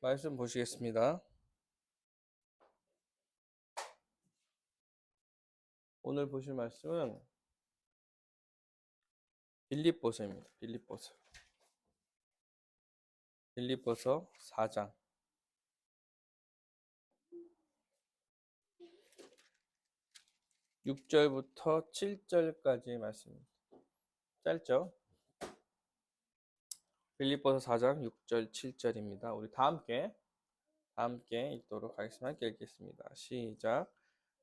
말씀 보시겠습니다. 오늘 보실 말씀은 빌립보서입니다. 빌립보서 4장 6절부터 7절까지 말씀입니다. 짧죠? 빌립보서 4장 6절 7절입니다. 우리 다 함께 읽도록 하겠습니다. 함께 읽겠습니다. 시작.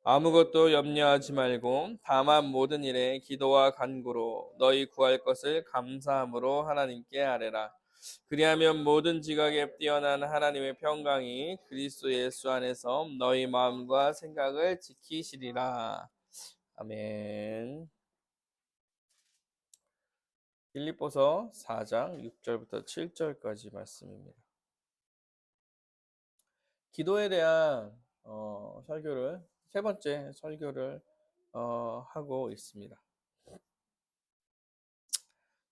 아무것도 염려하지 말고 다만 모든 일에 기도와 간구로 너희 구할 것을 감사함으로 하나님께 아뢰라. 그리하면 모든 지각에 뛰어난 하나님의 평강이 그리스도 예수 안에서 너희 마음과 생각을 지키시리라. 아멘. 빌립보서 4장 6절부터 7절까지 말씀입니다. 기도에 대한 설교를 세 번째 설교를 하고 있습니다.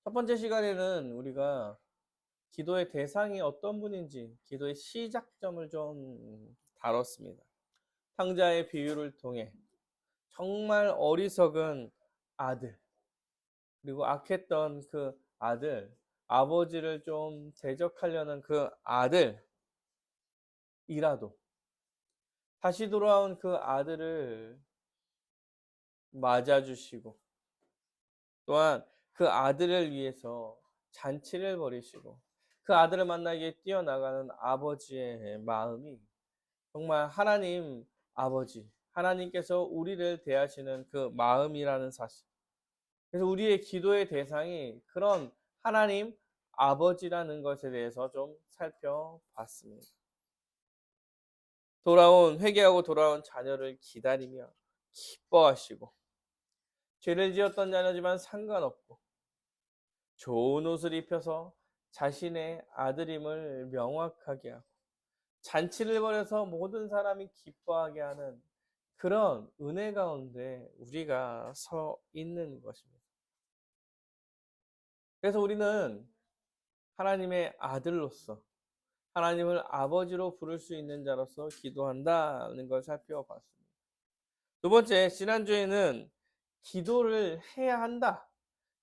첫 번째 시간에는 우리가 기도의 대상이 어떤 분인지, 기도의 시작점을 좀 다뤘습니다. 탕자의 비유를 통해 정말 어리석은 아들, 그리고 악했던 그 아들, 아버지를 좀 대적하려는 그 아들이라도 다시 돌아온 그 아들을 맞아주시고, 또한 그 아들을 위해서 잔치를 벌이시고 그 아들을 만나기에 뛰어나가는 아버지의 마음이 정말 하나님 아버지, 하나님께서 우리를 대하시는 그 마음이라는 사실. 그래서 우리의 기도의 대상이 그런 하나님 아버지라는 것에 대해서 좀 살펴봤습니다. 회개하고 돌아온 자녀를 기다리며 기뻐하시고, 죄를 지었던 자녀지만 상관없고 좋은 옷을 입혀서 자신의 아들임을 명확하게 하고 잔치를 벌여서 모든 사람이 기뻐하게 하는 그런 은혜 가운데 우리가 서 있는 것입니다. 그래서 우리는 하나님의 아들로서, 하나님을 아버지로 부를 수 있는 자로서 기도한다는 걸 살펴봤습니다. 두 번째, 지난주에는 기도를 해야 한다.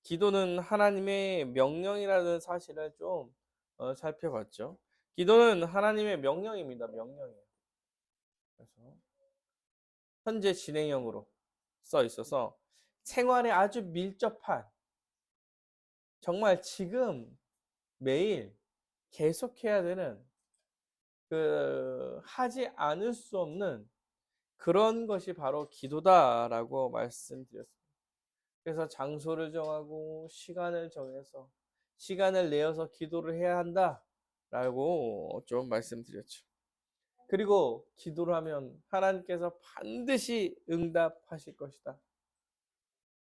기도는 하나님의 명령이라는 사실을 좀 살펴봤죠. 기도는 하나님의 명령입니다. 명령이에요. 그래서 현재 진행형으로 써 있어서 생활에 아주 밀접한, 정말 지금 매일 계속해야 되는, 하지 않을 수 없는 그런 것이 바로 기도다라고 말씀드렸습니다. 그래서 장소를 정하고 시간을 정해서 시간을 내어서 기도를 해야 한다라고 좀 말씀드렸죠. 그리고 기도를 하면 하나님께서 반드시 응답하실 것이다.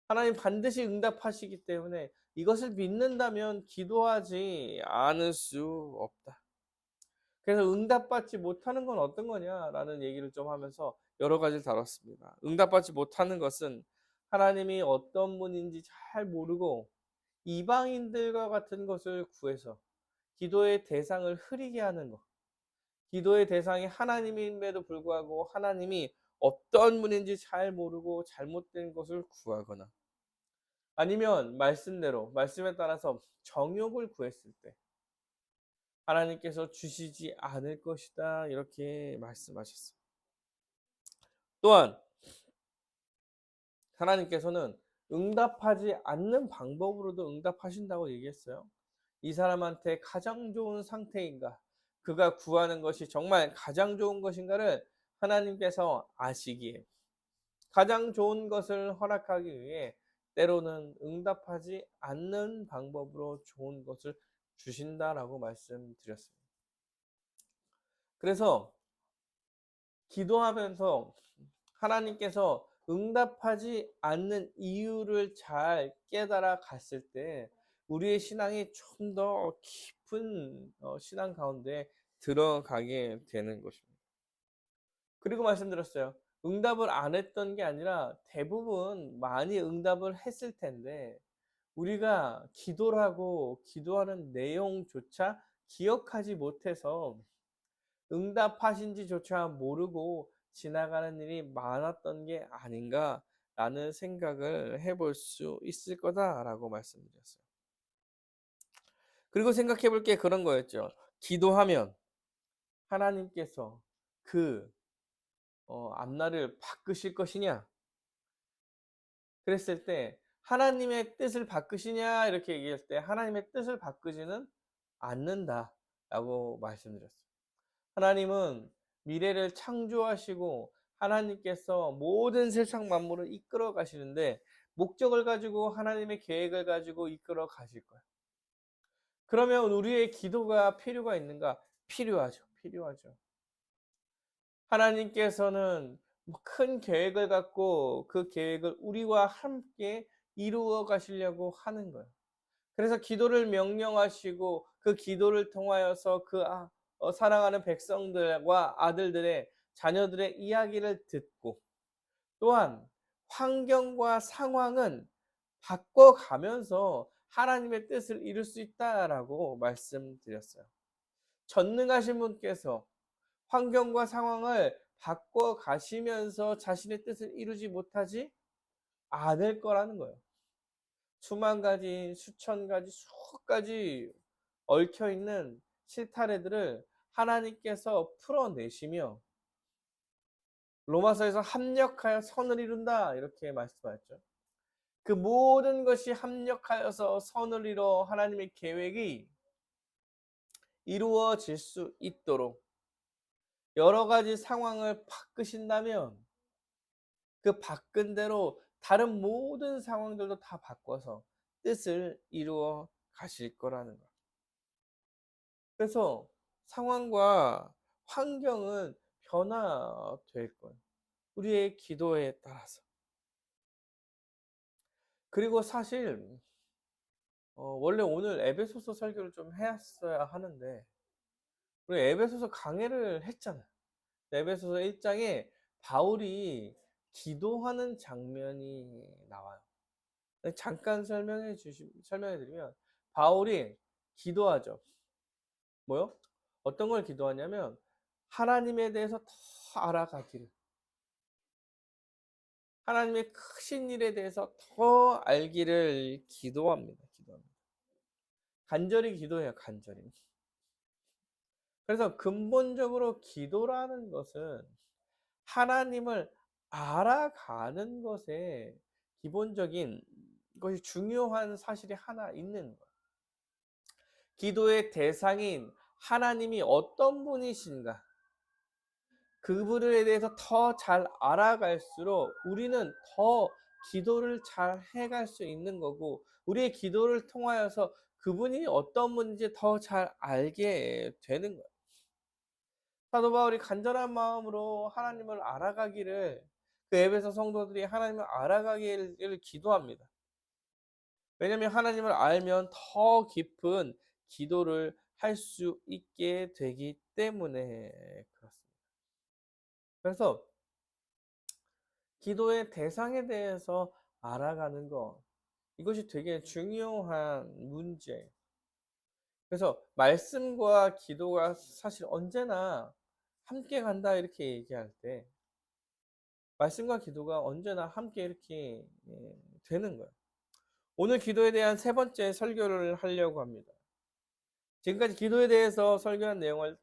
하나님 반드시 응답하시기 때문에 이것을 믿는다면 기도하지 않을 수 없다. 그래서 응답받지 못하는 건 어떤 거냐라는 얘기를 좀 하면서 여러 가지를 다뤘습니다. 응답받지 못하는 것은 하나님이 어떤 분인지 잘 모르고 이방인들과 같은 것을 구해서 기도의 대상을 흐리게 하는 것. 기도의 대상이 하나님임에도 불구하고 하나님이 어떤 분인지 잘 모르고 잘못된 것을 구하거나, 아니면 말씀대로 말씀에 따라서 정욕을 구했을 때 하나님께서 주시지 않을 것이다, 이렇게 말씀하셨습니다. 또한 하나님께서는 응답하지 않는 방법으로도 응답하신다고 얘기했어요. 이 사람한테 가장 좋은 상태인가, 그가 구하는 것이 정말 가장 좋은 것인가를 하나님께서 아시기에 가장 좋은 것을 허락하기 위해 때로는 응답하지 않는 방법으로 좋은 것을 주신다라고 말씀드렸습니다. 그래서 기도하면서 하나님께서 응답하지 않는 이유를 잘 깨달아 갔을 때 우리의 신앙이 좀 더 깊은 신앙 가운데 들어가게 되는 것입니다. 그리고 말씀드렸어요. 응답을 안 했던 게 아니라 대부분 많이 응답을 했을 텐데 우리가 기도를 하고 기도하는 내용조차 기억하지 못해서 응답하신지조차 모르고 지나가는 일이 많았던 게 아닌가라는 생각을 해볼 수 있을 거다라고 말씀드렸어요. 그리고 생각해 볼 게 그런 거였죠. 기도하면 하나님께서 그 앞날을 바꾸실 것이냐? 그랬을 때 하나님의 뜻을 바꾸시냐? 이렇게 얘기했을 때 하나님의 뜻을 바꾸지는 않는다라고 말씀드렸어요. 하나님은 미래를 창조하시고 하나님께서 모든 세상 만물을 이끌어 가시는데 목적을 가지고 하나님의 계획을 가지고 이끌어 가실 거예요. 그러면 우리의 기도가 필요가 있는가? 필요하죠. 필요하죠. 하나님께서는 큰 계획을 갖고 그 계획을 우리와 함께 이루어 가시려고 하는 거예요. 그래서 기도를 명령하시고 그 기도를 통하여서 사랑하는 백성들과 아들들의 자녀들의 이야기를 듣고 또한 환경과 상황은 바꿔가면서 하나님의 뜻을 이룰 수 있다라고 말씀드렸어요. 전능하신 분께서 환경과 상황을 바꿔가시면서 자신의 뜻을 이루지 못하지 않을 거라는 거예요. 수만 가지, 수천 가지, 수억 가지 얽혀있는 실타래들을 하나님께서 풀어내시며 로마서에서 합력하여 선을 이룬다 이렇게 말씀하셨죠. 그 모든 것이 합력하여서 선을 이뤄 하나님의 계획이 이루어질 수 있도록 여러 가지 상황을 바꾸신다면 그 바꾼 대로 다른 모든 상황들도 다 바꿔서 뜻을 이루어 가실 거라는 것. 그래서 상황과 환경은 변화될 거예요. 우리의 기도에 따라서. 그리고 사실 원래 오늘 에베소서 설교를 좀 했어야 하는데 우리 에베소서 강해를 했잖아요. 에베소서 1장에 바울이 기도하는 장면이 나와요. 잠깐 설명해 드리면 바울이 기도하죠. 뭐요? 어떤 걸 기도하냐면 하나님에 대해서 더 알아가기를. 하나님의 크신 일에 대해서 더 알기를 기도합니다. 간절히 기도해요. 간절히. 그래서 근본적으로 기도라는 것은 하나님을 알아가는 것에 기본적인 것이 중요한 사실이 하나 있는 거예요. 기도의 대상인 하나님이 어떤 분이신가? 그분에 대해서 더 잘 알아갈수록 우리는 더 기도를 잘 해갈 수 있는 거고 우리의 기도를 통하여서 그분이 어떤 분인지 더 잘 알게 되는 거예요. 사도 바울이 간절한 마음으로 하나님을 알아가기를 그 에베소 성도들이 하나님을 알아가기를 기도합니다. 왜냐하면 하나님을 알면 더 깊은 기도를 할 수 있게 되기 때문에 그렇습니다. 그래서 기도의 대상에 대해서 알아가는 것 이것이 되게 중요한 문제예요. 그래서 말씀과 기도가 사실 언제나 함께 간다 이렇게 얘기할 때 말씀과 기도가 언제나 함께 이렇게 되는 거예요. 오늘 기도에 대한 세 번째 설교를 하려고 합니다. 지금까지 기도에 대해서 설교한 내용을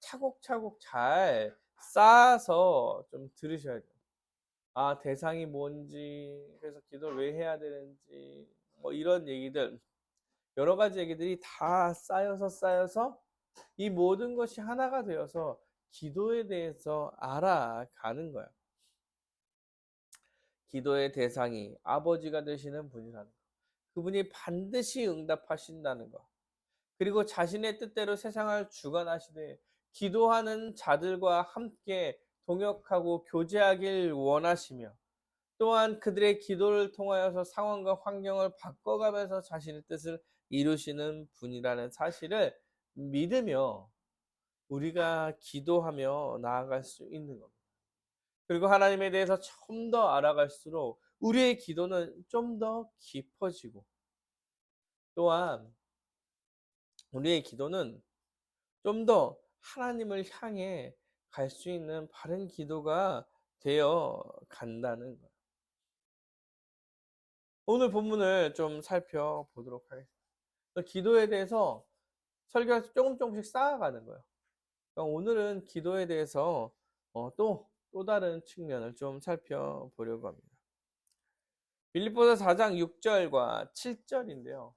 차곡차곡 잘 쌓아서 좀 들으셔야 돼요. 아, 대상이 뭔지, 그래서 기도를 왜 해야 되는지, 뭐 이런 얘기들, 여러 가지 얘기들이 다 쌓여서 이 모든 것이 하나가 되어서 기도에 대해서 알아가는 거예요. 기도의 대상이 아버지가 되시는 분이라는 거. 그분이 반드시 응답하신다는 것. 그리고 자신의 뜻대로 세상을 주관하시되 기도하는 자들과 함께 동역하고 교제하길 원하시며 또한 그들의 기도를 통하여서 상황과 환경을 바꿔가면서 자신의 뜻을 이루시는 분이라는 사실을 믿으며 우리가 기도하며 나아갈 수 있는 겁니다. 그리고 하나님에 대해서 좀 더 알아갈수록 우리의 기도는 좀 더 깊어지고 또한 우리의 기도는 좀 더 하나님을 향해 갈 수 있는 바른 기도가 되어 간다는 거예요. 오늘 본문을 좀 살펴보도록 하겠습니다. 기도에 대해서 설교에서 조금씩 쌓아가는 거예요. 그러니까 오늘은 기도에 대해서 또 다른 측면을 좀 살펴보려고 합니다. 빌립보서 4장 6절과 7절인데요.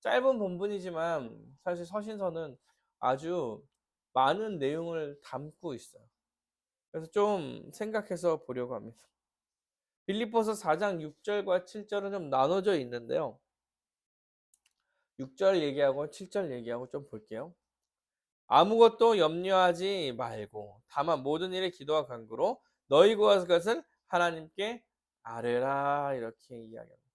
짧은 본문이지만 사실 서신서는 아주 많은 내용을 담고 있어요. 그래서 좀 생각해서 보려고 합니다. 빌립보서 4장 6절과 7절은 좀 나눠져 있는데요. 6절 얘기하고 7절 얘기하고 좀 볼게요. 아무것도 염려하지 말고 다만 모든 일에 기도와 간구로 너희 구할 것을 하나님께 아뢰라 이렇게 이야기합니다.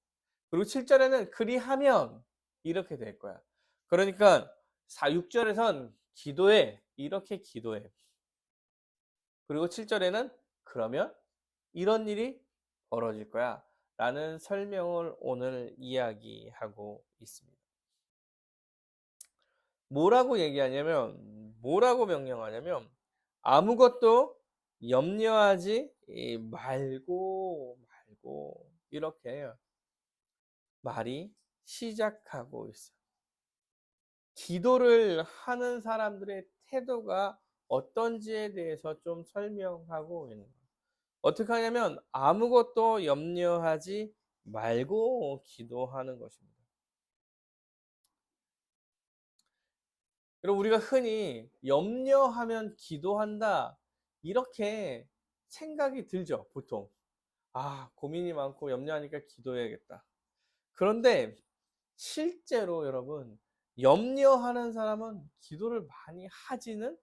그리고 7절에는 그리하면 이렇게 될 거야. 그러니까 6절에선 기도해 이렇게 기도해. 그리고 7절에는 그러면 이런 일이 벌어질 거야 라는 설명을 오늘 이야기하고 있습니다. 뭐라고 명령하냐면 아무것도 염려하지 말고 이렇게 말이 시작하고 있어요. 기도를 하는 사람들의 태도가 어떤지에 대해서 좀 설명하고 있는 거예요. 어떻게 하냐면 아무것도 염려하지 말고 기도하는 것입니다. 여러분 우리가 흔히 염려하면 기도한다 이렇게 생각이 들죠 보통. 고민이 많고 염려하니까 기도해야겠다. 그런데 실제로 여러분 염려하는 사람은 기도를 많이 하지는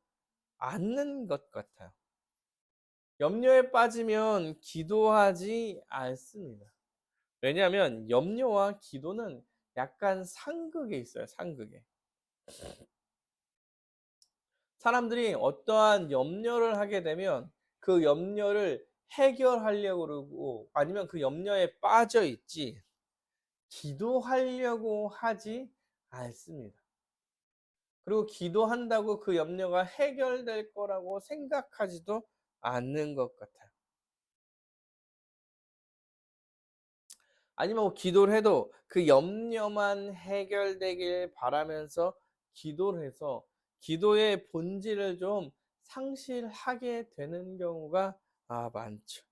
않는 것 같아요. 염려에 빠지면 기도하지 않습니다. 왜냐하면 염려와 기도는 약간 상극에 있어요. 상극에. 사람들이 어떠한 염려를 하게 되면 그 염려를 해결하려고 그러고 아니면 그 염려에 빠져 있지 기도하려고 하지 않습니다. 그리고 기도한다고 그 염려가 해결될 거라고 생각하지도 않는 것 같아요. 아니면 뭐 기도를 해도 그 염려만 해결되길 바라면서 기도를 해서 기도의 본질을 좀 상실하게 되는 경우가 많죠.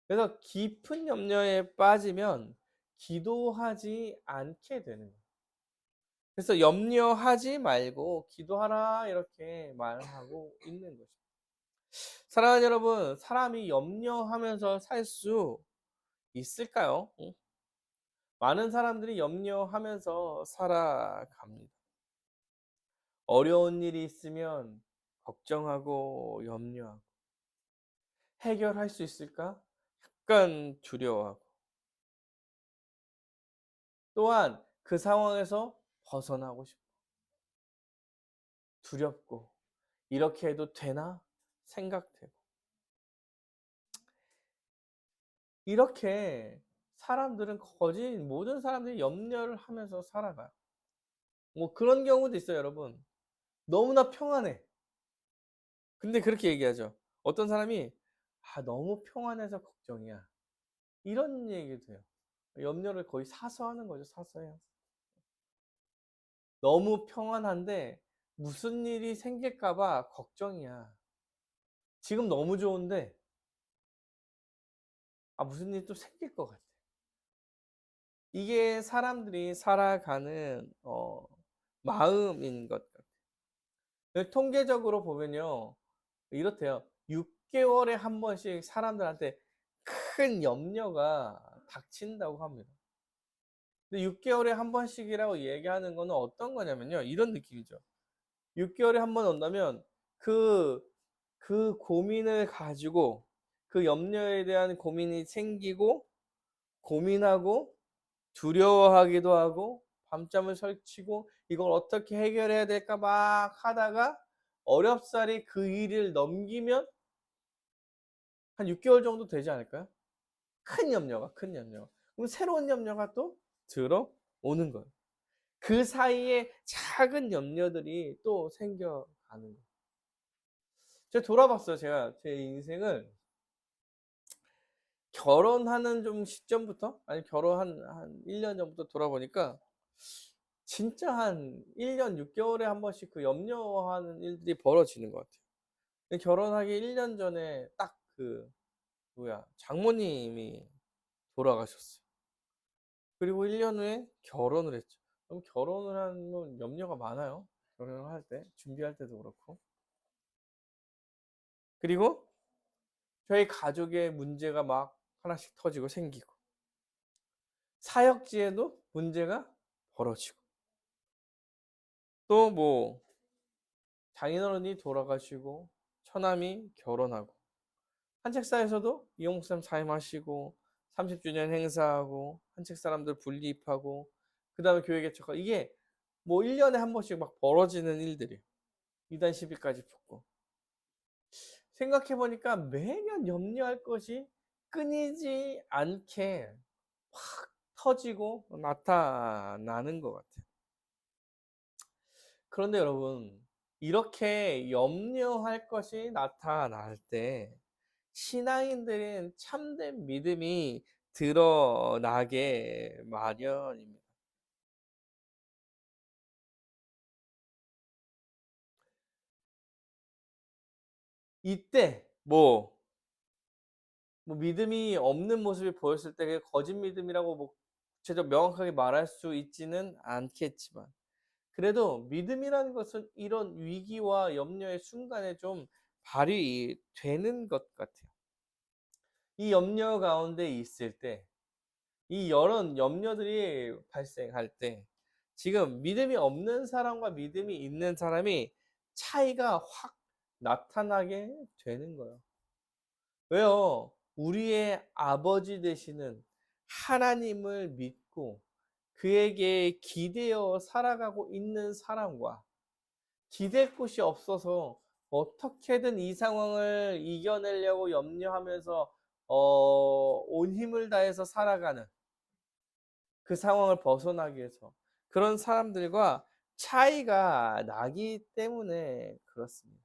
그래서 깊은 염려에 빠지면 기도하지 않게 되는 거예요. 그래서 염려하지 말고 기도하라 이렇게 말하고 있는 거죠. 사랑하는 여러분, 사람이 염려하면서 살 수 있을까요? 많은 사람들이 염려하면서 살아갑니다. 어려운 일이 있으면 걱정하고 염려하고 해결할 수 있을까? 약간 두려워하고 또한 그 상황에서 벗어나고 싶고 두렵고 이렇게 해도 되나 생각되고 이렇게 사람들은 거의 모든 사람들이 염려를 하면서 살아가요. 뭐 그런 경우도 있어요, 여러분. 너무나 평안해. 근데 그렇게 얘기하죠. 어떤 사람이 너무 평안해서 걱정이야. 이런 얘기도 해요. 염려를 거의 사서 하는 거죠. 사서 해요. 너무 평안한데 무슨 일이 생길까 봐 걱정이야. 지금 너무 좋은데 무슨 일이 또 생길 것 같아. 이게 사람들이 살아가는 마음인 것 같아요. 통계적으로 보면요. 이렇대요. 6개월에 한 번씩 사람들한테 큰 염려가 닥친다고 합니다. 근데 6개월에 한 번씩이라고 얘기하는 거는 어떤 거냐면요. 이런 느낌이죠. 6개월에 한 번 온다면 그 고민을 가지고 그 염려에 대한 고민이 생기고 고민하고 두려워하기도 하고 밤잠을 설치고 이걸 어떻게 해결해야 될까 막 하다가 어렵사리 그 일을 넘기면 한 6개월 정도 되지 않을까요? 큰 염려가. 그럼 새로운 염려가 또 들어오는 거예요. 그 사이에 작은 염려들이 또 생겨가는 거예요. 제가 돌아봤어요. 제가 제 인생을 결혼하는 좀 시점부터, 아니 결혼 한 1년 전부터 돌아보니까 진짜 한 1년 6개월에 한 번씩 그 염려하는 일들이 벌어지는 것 같아요. 근데 결혼하기 1년 전에 딱 그 장모님이 돌아가셨어요. 그리고 1년 후에 결혼을 했죠. 그럼 결혼을 하면 염려가 많아요. 결혼을 할 때, 준비할 때도 그렇고. 그리고 저희 가족의 문제가 막 하나씩 터지고 생기고, 사역지에도 문제가 벌어지고, 또 뭐 장인어른이 돌아가시고 처남이 결혼하고, 한책사에서도 이용 목사님 사임하시고 30주년 행사하고 한책 사람들 분리입하고 그다음에 교회 개척하고, 이게 뭐 1년에 한 번씩 막 벌어지는 일들이에요. 이단 시비까지 붙고. 생각해 보니까 매년 염려할 것이 끊이지 않게 확 터지고 나타나는 것 같아요. 그런데 여러분, 이렇게 염려할 것이 나타날 때 신앙인들은 참된 믿음이 드러나게 마련입니다. 이때 뭐 믿음이 없는 모습이 보였을 때 그게 거짓 믿음이라고 뭐 구체적 명확하게 말할 수 있지는 않겠지만, 그래도 믿음이라는 것은 이런 위기와 염려의 순간에 좀 발휘되는 것 같아요. 이 염려 가운데 있을 때, 이 여러 염려들이 발생할 때 지금 믿음이 없는 사람과 믿음이 있는 사람이 차이가 확 나타나게 되는 거예요. 왜요? 우리의 아버지 되시는 하나님을 믿고 그에게 기대어 살아가고 있는 사람과, 기댈 곳이 없어서 어떻게든 이 상황을 이겨내려고 염려하면서 온 힘을 다해서 살아가는, 그 상황을 벗어나기 위해서 그런 사람들과 차이가 나기 때문에 그렇습니다.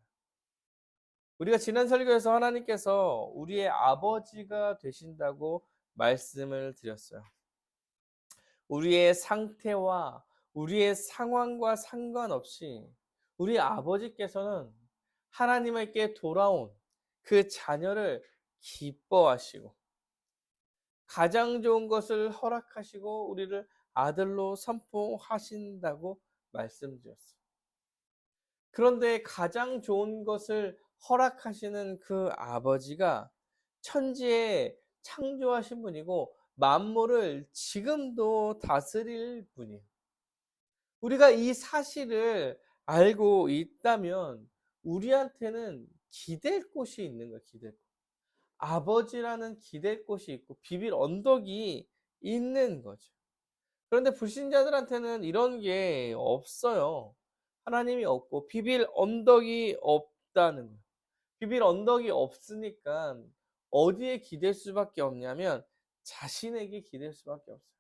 우리가 지난 설교에서 하나님께서 우리의 아버지가 되신다고 말씀을 드렸어요. 우리의 상태와 우리의 상황과 상관없이 우리 아버지께서는 하나님께 돌아온 그 자녀를 기뻐하시고 가장 좋은 것을 허락하시고 우리를 아들로 선포하신다고 말씀드렸어요. 그런데 가장 좋은 것을 허락하시는 그 아버지가 천지에 창조하신 분이고 만물을 지금도 다스릴 분이에요. 우리가 이 사실을 알고 있다면 우리한테는 기댈 곳이 있는 거예요. 기댈 곳. 아버지라는 기댈 곳이 있고 비빌 언덕이 있는 거죠. 그런데 불신자들한테는 이런 게 없어요. 하나님이 없고 비빌 언덕이 없다는 거예요. 비빌 언덕이 없으니까 어디에 기댈 수밖에 없냐면 자신에게 기댈 수밖에 없어요.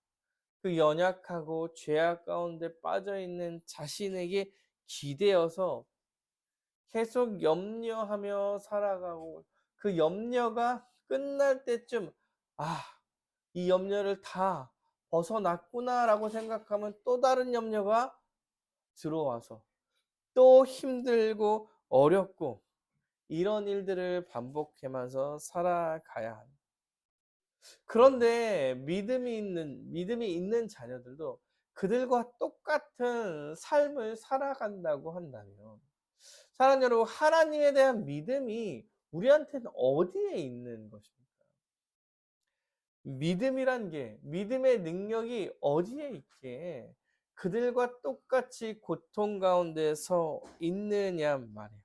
그 연약하고 죄악 가운데 빠져 있는 자신에게 기대어서 계속 염려하며 살아가고, 그 염려가 끝날 때쯤 아, 이 염려를 다 벗어났구나라고 생각하면 또 다른 염려가 들어와서 또 힘들고 어렵고 이런 일들을 반복하면서 살아가야 합니다. 그런데 믿음이 있는 자녀들도 그들과 똑같은 삶을 살아간다고 한다면, 사랑하는 여러분, 하나님에 대한 믿음이 우리한테는 어디에 있는 것입니까? 믿음이란 게, 믿음의 능력이 어디에 있기에 그들과 똑같이 고통 가운데 서 있느냐 말이에요.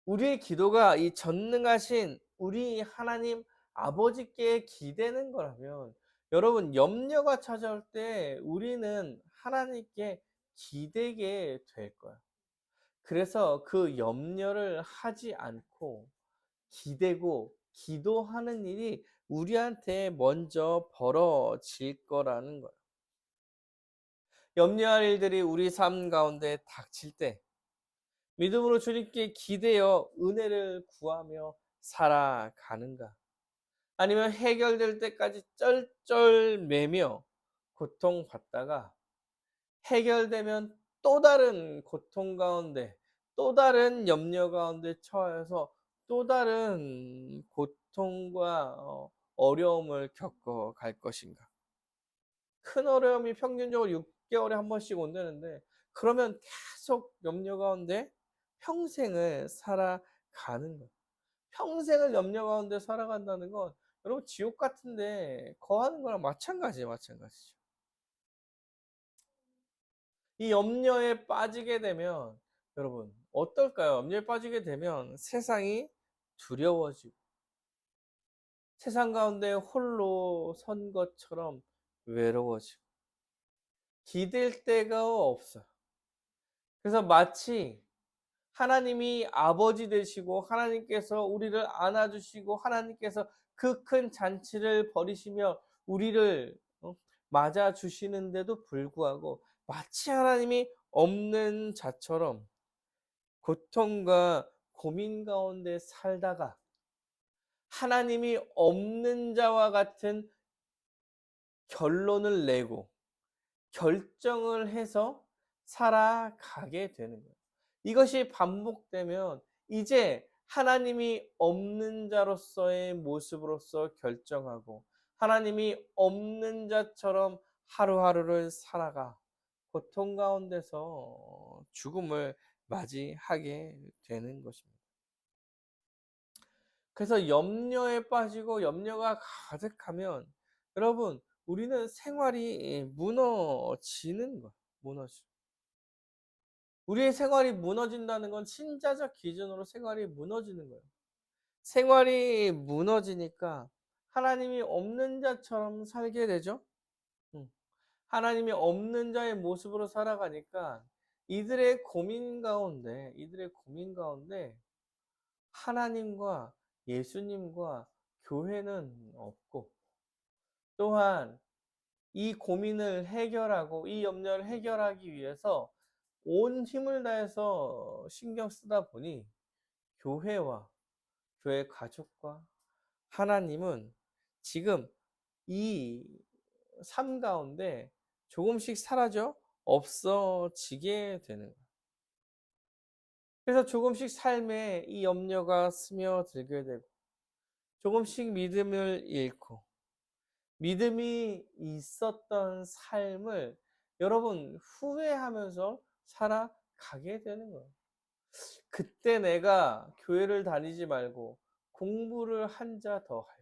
우리의 기도가 이 전능하신 우리 하나님 아버지께 기대는 거라면, 여러분, 염려가 찾아올 때 우리는 하나님께 기대게 될 거예요. 그래서 그 염려를 하지 않고 기대고 기도하는 일이 우리한테 먼저 벌어질 거라는 거예요. 염려할 일들이 우리 삶 가운데 닥칠 때 믿음으로 주님께 기대어 은혜를 구하며 살아가는가? 아니면 해결될 때까지 쩔쩔매며 고통받다가 해결되면 또 다른 고통 가운데, 또 다른 염려 가운데 처해서 또 다른 고통과 어려움을 겪어 갈 것인가? 큰 어려움이 평균적으로 6개월에 한 번씩 온다는데 그러면 계속 염려 가운데 평생을 살아가는 거예요. 평생을 염려 가운데 살아간다는 건 여러분 지옥 같은데 거하는 거랑 마찬가지예요, 마찬가지죠. 이 염려에 빠지게 되면 여러분 어떨까요? 염려에 빠지게 되면 세상이 두려워지고 세상 가운데 홀로 선 것처럼 외로워지고 기댈 데가 없어요. 그래서 마치 하나님이 아버지 되시고 하나님께서 우리를 안아주시고 하나님께서 그 큰 잔치를 벌이시며 우리를 맞아주시는데도 불구하고 마치 하나님이 없는 자처럼 고통과 고민 가운데 살다가 하나님이 없는 자와 같은 결론을 내고 결정을 해서 살아가게 되는 거예요. 이것이 반복되면 이제 하나님이 없는 자로서의 모습으로서 결정하고 하나님이 없는 자처럼 하루하루를 살아가 고통 가운데서 죽음을 맞이하게 되는 것입니다. 그래서 염려에 빠지고 염려가 가득하면 여러분 우리는 생활이 무너지는 거예요. 무너져. 우리의 생활이 무너진다는 건 신자적 기준으로 생활이 무너지는 거예요. 생활이 무너지니까 하나님이 없는 자처럼 살게 되죠. 음. 하나님이 없는 자의 모습으로 살아가니까 이들의 고민 가운데 하나님과 예수님과 교회는 없고 또한 이 고민을 해결하고 이 염려를 해결하기 위해서 온 힘을 다해서 신경 쓰다 보니 교회와 교회 가족과 하나님은 지금 이 삶 가운데 조금씩 사라져 없어지게 되는 거예요. 그래서 조금씩 삶에 이 염려가 스며들게 되고 조금씩 믿음을 잃고 믿음이 있었던 삶을 여러분 후회하면서 살아가게 되는 거예요. 그때 내가 교회를 다니지 말고 공부를 한 자 더 할 걸.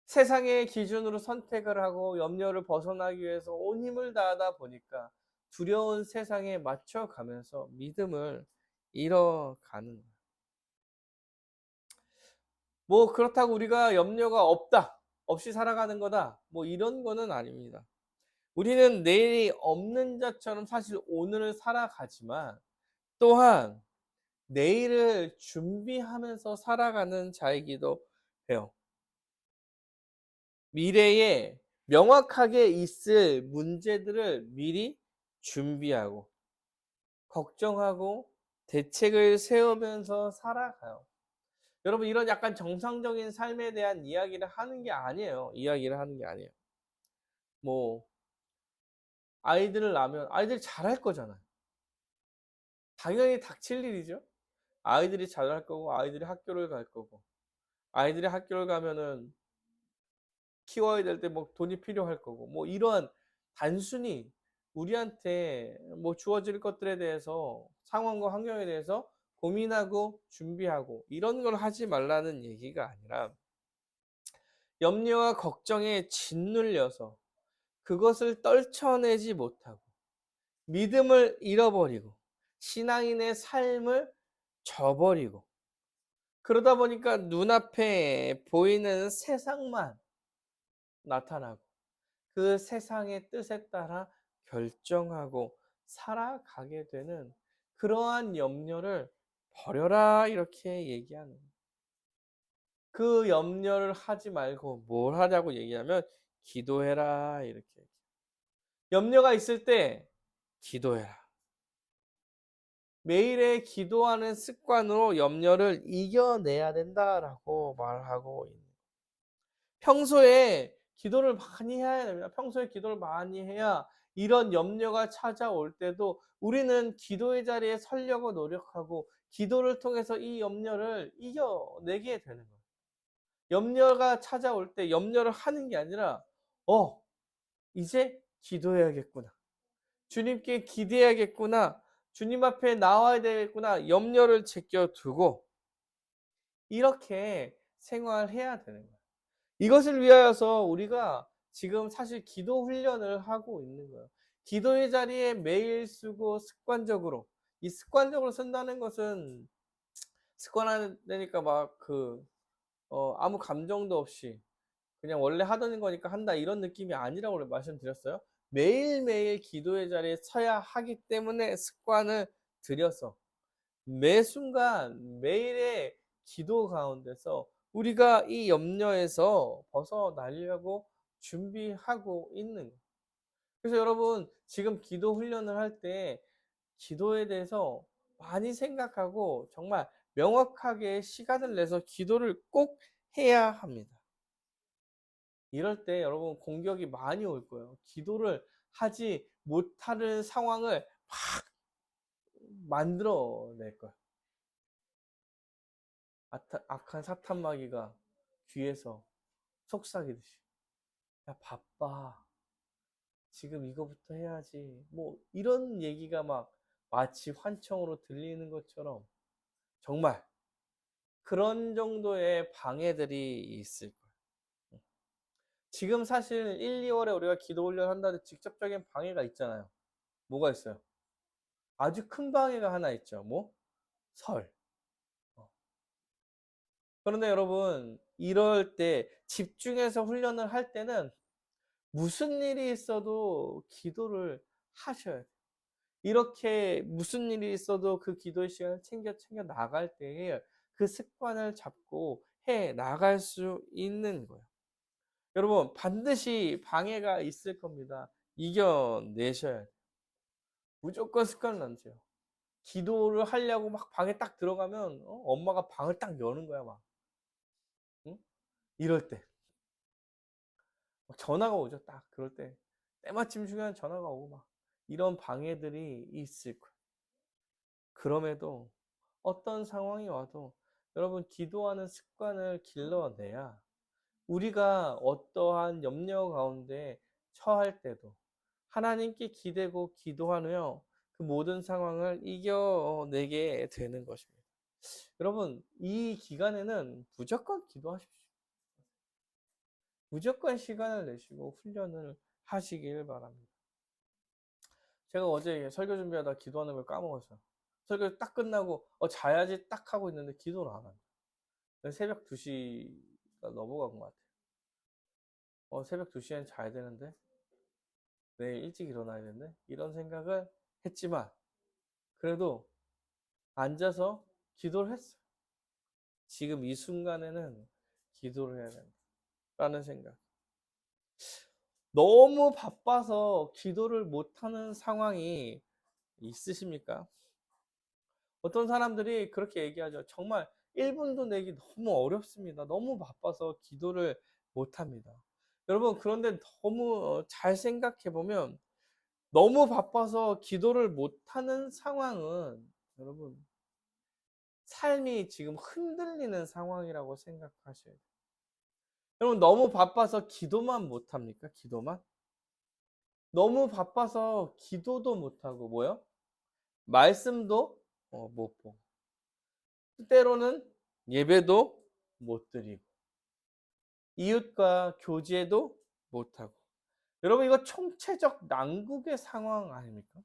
세상의 기준으로 선택을 하고 염려를 벗어나기 위해서 온 힘을 다하다 보니까 두려운 세상에 맞춰가면서 믿음을 잃어가는 거예요. 뭐 그렇다고 우리가 염려가 없다, 없이 살아가는 거다, 뭐 이런 거는 아닙니다. 우리는 내일이 없는 자처럼 사실 오늘을 살아가지만 또한 내일을 준비하면서 살아가는 자이기도 해요. 미래에 명확하게 있을 문제들을 미리 준비하고 걱정하고 대책을 세우면서 살아가요. 여러분 이런 약간 정상적인 삶에 대한 이야기를 하는 게 아니에요. 이야기를 하는 게 아니에요. 뭐 아이들을 낳으면 아이들이 잘할 거잖아요. 당연히 닥칠 일이죠. 아이들이 잘할 거고 아이들이 학교를 갈 거고 아이들이 학교를 가면은 키워야 될 때 뭐 돈이 필요할 거고 뭐 이러한 단순히 우리한테 뭐 주어질 것들에 대해서 상황과 환경에 대해서 고민하고 준비하고 이런 걸 하지 말라는 얘기가 아니라 염려와 걱정에 짓눌려서 그것을 떨쳐내지 못하고 믿음을 잃어버리고 신앙인의 삶을 저버리고 그러다 보니까 눈앞에 보이는 세상만 나타나고 그 세상의 뜻에 따라 결정하고 살아가게 되는 그러한 염려를 버려라 이렇게 얘기하는 거예요. 그 염려를 하지 말고 뭘 하냐고 얘기하면 기도해라 이렇게. 염려가 있을 때 기도해라. 매일의 기도하는 습관으로 염려를 이겨내야 된다라고 말하고 있는. 평소에 기도를 많이 해야 됩니다. 평소에 기도를 많이 해야 이런 염려가 찾아올 때도 우리는 기도의 자리에 서려고 노력하고 기도를 통해서 이 염려를 이겨내게 되는 거예요. 염려가 찾아올 때 염려를 하는 게 아니라 이제 기도해야겠구나. 주님께 기대해야겠구나. 주님 앞에 나와야 되겠구나. 염려를 제껴두고 이렇게 생활해야 되는 거예요. 이것을 위하여서 우리가 지금 사실 기도 훈련을 하고 있는 거예요. 기도의 자리에 매일 쓰고 습관적으로. 이 습관적으로 쓴다는 것은 습관화되니까 막 아무 감정도 없이 그냥 원래 하던 거니까 한다 이런 느낌이 아니라고 말씀드렸어요. 매일매일 기도의 자리에 서야 하기 때문에 습관을 들여서 매 순간 매일의 기도 가운데서 우리가 이 염려에서 벗어나려고 준비하고 있는 거예요. 그래서 여러분 지금 기도 훈련을 할 때 기도에 대해서 많이 생각하고 정말 명확하게 시간을 내서 기도를 꼭 해야 합니다. 이럴 때 여러분 공격이 많이 올 거예요. 기도를 하지 못하는 상황을 막 만들어낼 거예요. 악한 사탄 마귀가 귀에서 속삭이듯이 야 바빠 지금 이거부터 해야지 뭐 이런 얘기가 막 마치 환청으로 들리는 것처럼 정말 그런 정도의 방해들이 있을 거예요. 지금 사실 1, 2월에 우리가 기도 훈련 한다는데 직접적인 방해가 있잖아요. 뭐가 있어요? 아주 큰 방해가 하나 있죠. 뭐? 설. 어. 그런데 여러분 이럴 때 집중해서 훈련을 할 때는 무슨 일이 있어도 기도를 하셔야 돼요. 이렇게 무슨 일이 있어도 그 기도의 시간을 챙겨 나갈 때에 그 습관을 잡고 해 나갈 수 있는 거예요. 여러분 반드시 방해가 있을 겁니다. 이겨내셔야 돼요. 무조건 습관을 안 돼요. 기도를 하려고 막 방에 딱 들어가면 엄마가 방을 딱 여는 거야 막. 응? 이럴 때 전화가 오죠. 딱 그럴 때 때마침 중요한 전화가 오고 막 이런 방해들이 있을 거예요. 그럼에도 어떤 상황이 와도 여러분 기도하는 습관을 길러내야 우리가 어떠한 염려 가운데 처할 때도 하나님께 기대고 기도하며 그 모든 상황을 이겨내게 되는 것입니다. 여러분 이 기간에는 무조건 기도하십시오. 무조건 시간을 내시고 훈련을 하시길 바랍니다. 제가 어제 설교 준비하다 기도하는 걸 까먹었어요. 설교 딱 끝나고 자야지 딱 하고 있는데 기도를 안 하는 거예요. 새벽 2시가 넘어간 것 같아요. 새벽 2시엔 자야 되는데 내일 일찍 일어나야 되는데 이런 생각을 했지만 그래도 앉아서 기도를 했어요. 지금 이 순간에는 기도를 해야 된다 라는 생각. 너무 바빠서 기도를 못하는 상황이 있으십니까? 어떤 사람들이 그렇게 얘기하죠. 정말 1분도 내기 너무 어렵습니다. 너무 바빠서 기도를 못합니다. 여러분 그런데 너무 잘 생각해 보면 너무 바빠서 기도를 못하는 상황은 여러분 삶이 지금 흔들리는 상황이라고 생각하셔야 돼요. 여러분 너무 바빠서 기도만 못합니까? 기도만? 너무 바빠서 기도도 못하고 뭐요? 말씀도 못 보고 때로는 예배도 못 드리고 이웃과 교제도 못하고 여러분 이거 총체적 난국의 상황 아닙니까?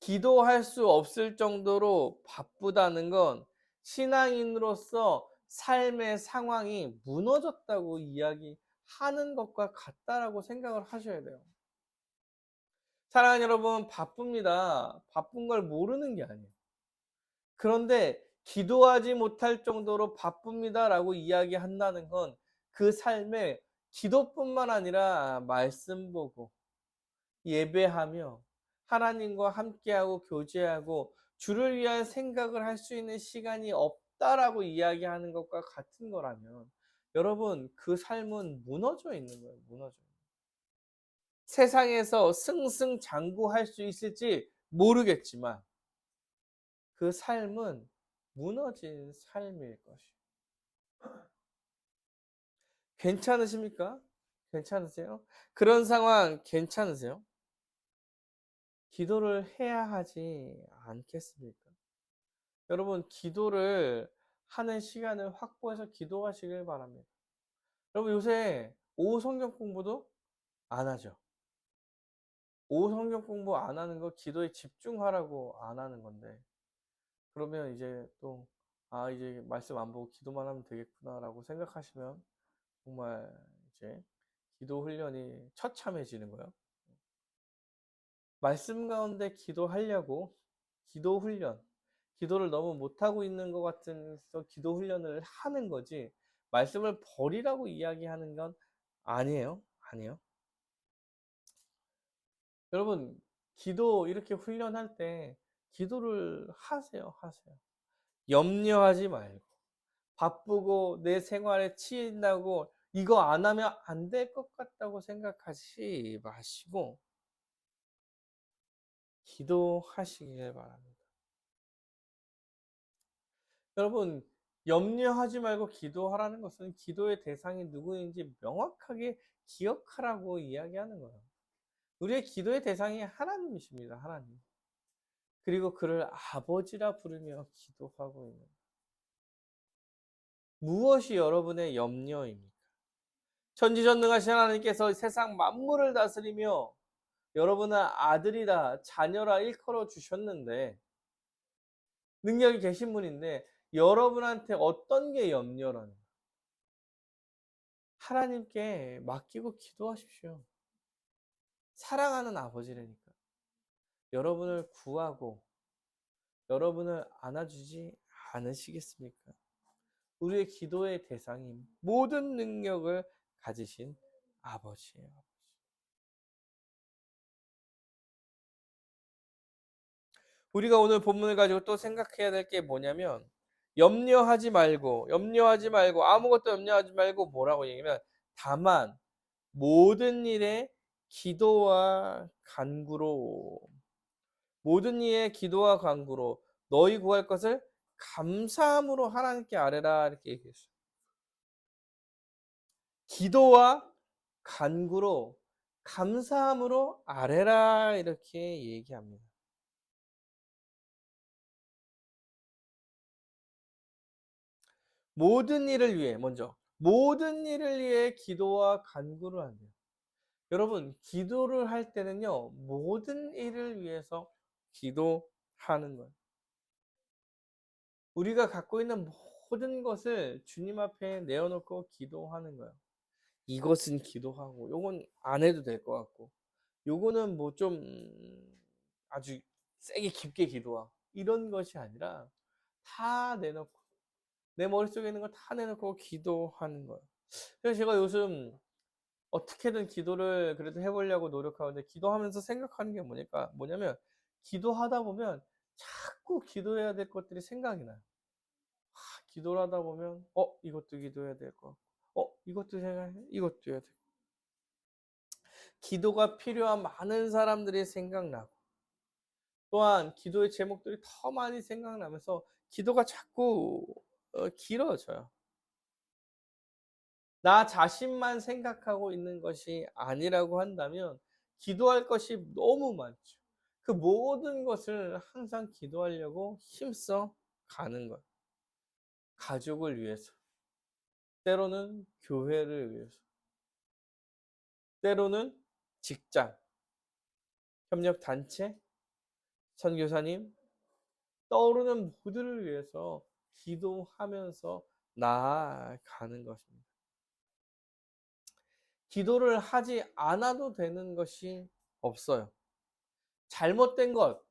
기도할 수 없을 정도로 바쁘다는 건 신앙인으로서 삶의 상황이 무너졌다고 이야기하는 것과 같다라고 생각을 하셔야 돼요. 사랑하는 여러분 바쁩니다. 바쁜 걸 모르는 게 아니에요. 그런데 기도하지 못할 정도로 바쁩니다라고 이야기한다는 건 그 삶에 기도뿐만 아니라 말씀 보고 예배하며 하나님과 함께하고 교제하고 주를 위한 생각을 할 수 있는 시간이 없다라고 이야기하는 것과 같은 거라면 여러분 그 삶은 무너져 있는 거예요. 무너져. 세상에서 승승장구할 수 있을지 모르겠지만 그 삶은 무너진 삶일 것이에요. 괜찮으십니까? 괜찮으세요? 그런 상황 괜찮으세요? 기도를 해야 하지 않겠습니까? 여러분, 기도를 하는 시간을 확보해서 기도하시길 바랍니다. 여러분, 요새 오후 성경 공부도 안 하죠. 오후 성경 공부 안 하는 거 기도에 집중하라고 안 하는 건데, 그러면 이제 또, 아, 이제 말씀 안 보고 기도만 하면 되겠구나라고 생각하시면 정말 이제 기도 훈련이 처참해지는 거예요. 말씀 가운데 기도하려고 기도 훈련, 기도를 너무 못하고 있는 것 같아서 기도 훈련을 하는 거지, 말씀을 버리라고 이야기하는 건 아니에요. 아니에요. 여러분, 기도 이렇게 훈련할 때 기도를 하세요. 하세요. 염려하지 말고, 바쁘고 내 생활에 치인다고 이거 안 하면 안 될 것 같다고 생각하지 마시고 기도하시길 바랍니다. 여러분, 염려하지 말고 기도하라는 것은 기도의 대상이 누구인지 명확하게 기억하라고 이야기하는 거예요. 우리의 기도의 대상이 하나님이십니다. 하나님. 그리고 그를 아버지라 부르며 기도하고 있는 거예요. 무엇이 여러분의 염려입니까? 천지전능하신 하나님께서 세상 만물을 다스리며 여러분은 아들이라 자녀라 일컬어 주셨는데, 능력이 계신 분인데 여러분한테 어떤 게 염려라는 거예요? 하나님께 맡기고 기도하십시오. 사랑하는 아버지라니까. 여러분을 구하고 여러분을 안아주지 않으시겠습니까? 우리의 기도의 대상인 모든 능력을 가지신 아버지예요. 우리가 오늘 본문을 가지고 또 생각해야 될 게 뭐냐면, 염려하지 말고 아무것도 염려하지 말고 뭐라고 얘기하면, 다만 모든 일에 기도와 간구로, 모든 일에 기도와 간구로 너희 구할 것을 감사함으로 하나님께 아뢰라, 이렇게 얘기했어요. 기도와 간구로, 감사함으로 아뢰라, 이렇게 얘기합니다. 모든 일을 위해, 먼저 모든 일을 위해 기도와 간구를 한대요. 여러분, 기도를 할 때는요, 모든 일을 위해서 기도하는 거예요. 우리가 갖고 있는 모든 것을 주님 앞에 내어놓고 기도하는 거예요. 이것은 기도하고, 요건 안 해도 될 것 같고, 요거는 뭐 좀 아주 세게 깊게 기도하고, 이런 것이 아니라 다 내놓고, 내 머릿속에 있는 걸 다 내놓고 기도하는 거예요. 그래서 제가 요즘 어떻게든 기도를 그래도 해보려고 노력하는데, 기도하면서 생각하는 게 뭐냐면, 기도하다 보면 자꾸 기도해야 될 것들이 생각이 나요. 기도를 하다 보면 이것도 기도해야 될 것 같고, 이것도 생각해, 이것도 해야 돼. 기도가 필요한 많은 사람들이 생각나고, 또한 기도의 제목들이 더 많이 생각나면서 기도가 자꾸 길어져요. 나 자신만 생각하고 있는 것이 아니라고 한다면 기도할 것이 너무 많죠. 그 모든 것을 항상 기도하려고 힘써 가는 것. 가족을 위해서, 때로는 교회를 위해서, 때로는 직장, 협력단체, 선교사님, 떠오르는 모두를 위해서 기도하면서 나아가는 것입니다. 기도를 하지 않아도 되는 것이 없어요. 잘못된 것,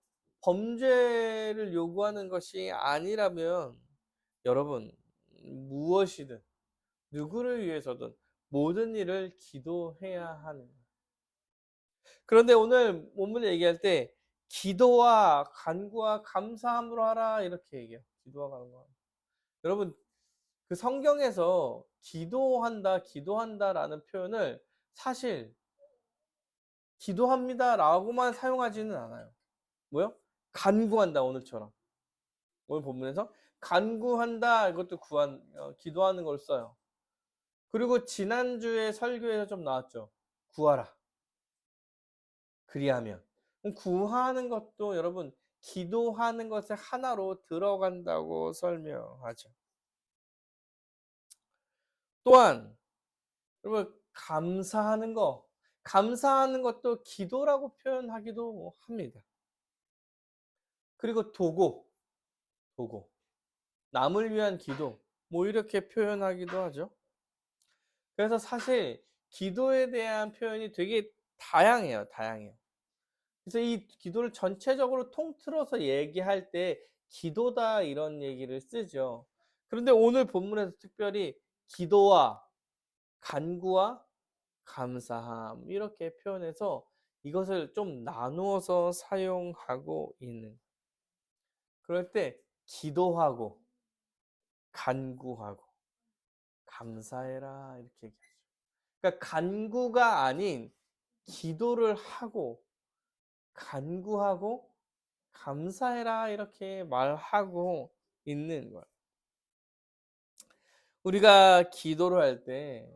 범죄를 요구하는 것이 아니라면 여러분, 무엇이든 누구를 위해서든 모든 일을 기도해야 하는 거예요. 그런데 오늘 본문을 얘기할 때 기도와 간구와 감사함으로 하라 이렇게 얘기해요. 기도와 간구와. 여러분 그 성경에서 기도한다, 기도한다라는 표현을 사실 기도합니다라고만 사용하지는 않아요. 뭐요? 간구한다 오늘처럼. 오늘 본문에서 간구한다 이것도 기도하는 걸 써요. 그리고 지난주에 설교에서 좀 나왔죠. 구하라. 그리하면. 구하는 것도 여러분 기도하는 것의 하나로 들어간다고 설명하죠. 또한 여러분 감사하는 것도 기도라고 표현하기도 합니다. 그리고 도고, 남을 위한 기도, 뭐 이렇게 표현하기도 하죠. 그래서 사실 기도에 대한 표현이 되게 다양해요. 그래서 이 기도를 전체적으로 통틀어서 얘기할 때 기도다 이런 얘기를 쓰죠. 그런데 오늘 본문에서 특별히 기도와 간구와 감사함 이렇게 표현해서 이것을 좀 나누어서 사용하고 있는. 그럴 때 기도하고 간구하고 감사해라 이렇게 얘기하죠. 그러니까 간구가 아닌 기도를 하고 간구하고 감사해라 이렇게 말하고 있는 거예요. 우리가 기도를 할 때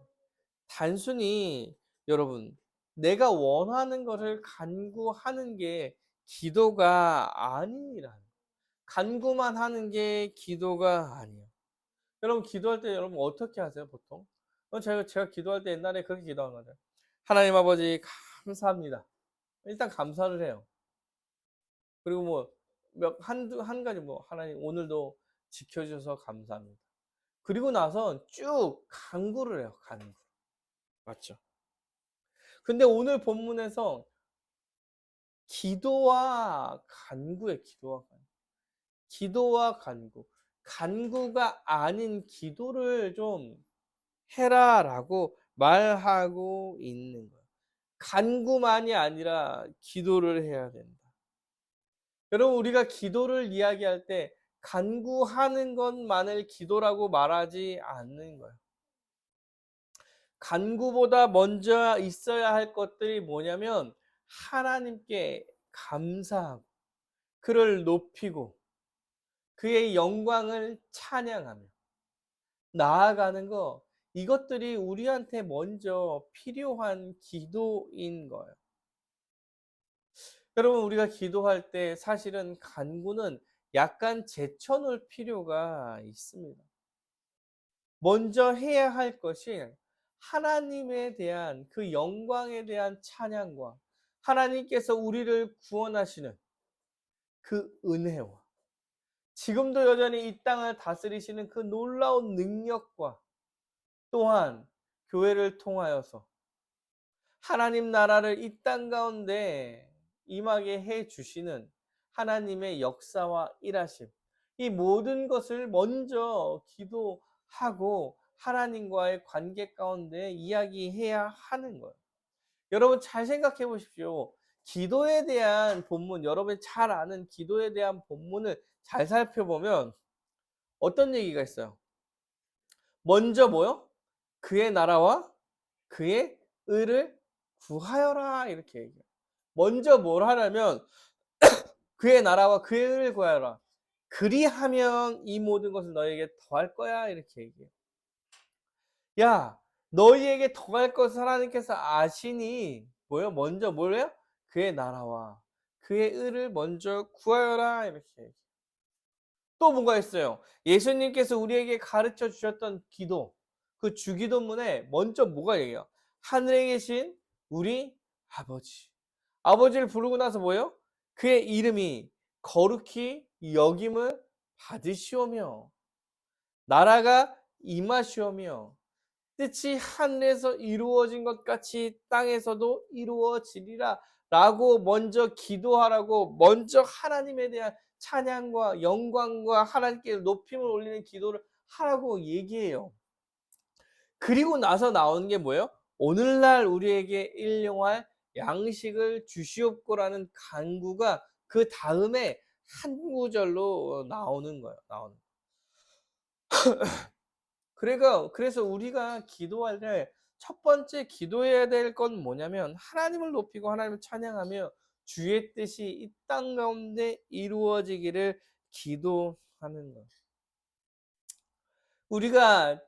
단순히 여러분 내가 원하는 것을 간구하는 게 기도가 아니라는 거예요. 간구만 하는 게 기도가 아니에요. 여러분 기도할 때 여러분 어떻게 하세요 보통? 제가 기도할 때 옛날에 그렇게 기도한 거죠. 하나님 아버지 감사합니다. 일단 감사를 해요. 그리고 뭐 한 가지 뭐 하나님 오늘도 지켜주셔서 감사합니다. 그리고 나서 쭉 간구를 해요. 간구. 맞죠? 근데 오늘 본문에서 기도와 간구에 기도와 간구. 기도와 간구. 간구가 아닌 기도를 좀 해라라고 말하고 있는 거예요. 간구만이 아니라 기도를 해야 된다. 여러분 우리가 기도를 이야기할 때 간구하는 것만을 기도라고 말하지 않는 거예요. 간구보다 먼저 있어야 할 것들이 뭐냐면 하나님께 감사하고 그를 높이고 그의 영광을 찬양하며 나아가는 거 이것들이 우리한테 먼저 필요한 기도인 거예요. 여러분 우리가 기도할 때 사실은 간구는 약간 제쳐놓을 필요가 있습니다. 먼저 해야 할 것이 하나님에 대한 그 영광에 대한 찬양과 하나님께서 우리를 구원하시는 그 은혜와 지금도 여전히 이 땅을 다스리시는 그 놀라운 능력과 또한 교회를 통하여서 하나님 나라를 이 땅 가운데 임하게 해 주시는 하나님의 역사와 일하심 이 모든 것을 먼저 기도하고 하나님과의 관계 가운데 이야기해야 하는 거예요. 여러분 잘 생각해 보십시오. 기도에 대한 본문 여러분이 잘 아는 기도에 대한 본문을 잘 살펴보면 어떤 얘기가 있어요? 먼저 뭐요? 그의 나라와 그의 의를 구하여라 이렇게 얘기해요. 먼저 뭘 하려면 그의 나라와 그의 의를 구하여라. 그리하면 이 모든 것을 너에게 더할 거야 이렇게 얘기해요. 야 너희에게 더할 것을 하나님께서 아시니 뭐요? 먼저 뭘 해요? 그의 나라와 그의 의를 먼저 구하여라 이렇게 얘기해요. 또 뭐가 있어요? 예수님께서 우리에게 가르쳐 주셨던 기도 그 주기도문에 먼저 뭐가 얘기해요? 하늘에 계신 우리 아버지 아버지를 부르고 나서 뭐예요? 그의 이름이 거룩히 여김을 받으시오며 나라가 임하시오며 뜻이 하늘에서 이루어진 것 같이 땅에서도 이루어지리라 라고 먼저 기도하라고 먼저 하나님에 대한 찬양과 영광과 하나님께 높임을 올리는 기도를 하라고 얘기해요. 그리고 나서 나오는 게 뭐예요? 오늘날 우리에게 일용할 양식을 주시옵고라는 간구가 그 다음에 한 구절로 나오는 거예요. 나오는. 그래서 우리가 기도할 때 첫 번째 기도해야 될 건 뭐냐면 하나님을 높이고 하나님을 찬양하며 주의 뜻이 이 땅 가운데 이루어지기를 기도하는 것. 우리가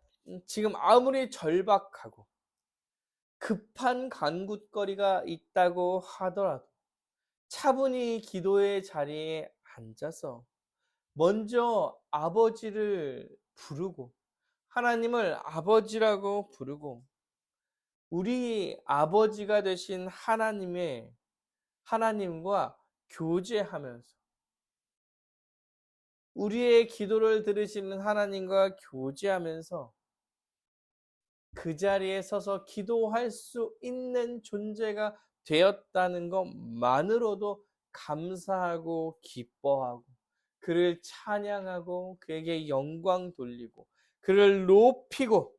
지금 아무리 절박하고 급한 간굿거리가 있다고 하더라도 차분히 기도의 자리에 앉아서 먼저 아버지를 부르고 하나님을 아버지라고 부르고 우리 아버지가 되신 하나님과 교제하면서 우리의 기도를 들으시는 하나님과 교제하면서 그 자리에 서서 기도할 수 있는 존재가 되었다는 것만으로도 감사하고 기뻐하고 그를 찬양하고 그에게 영광 돌리고 그를 높이고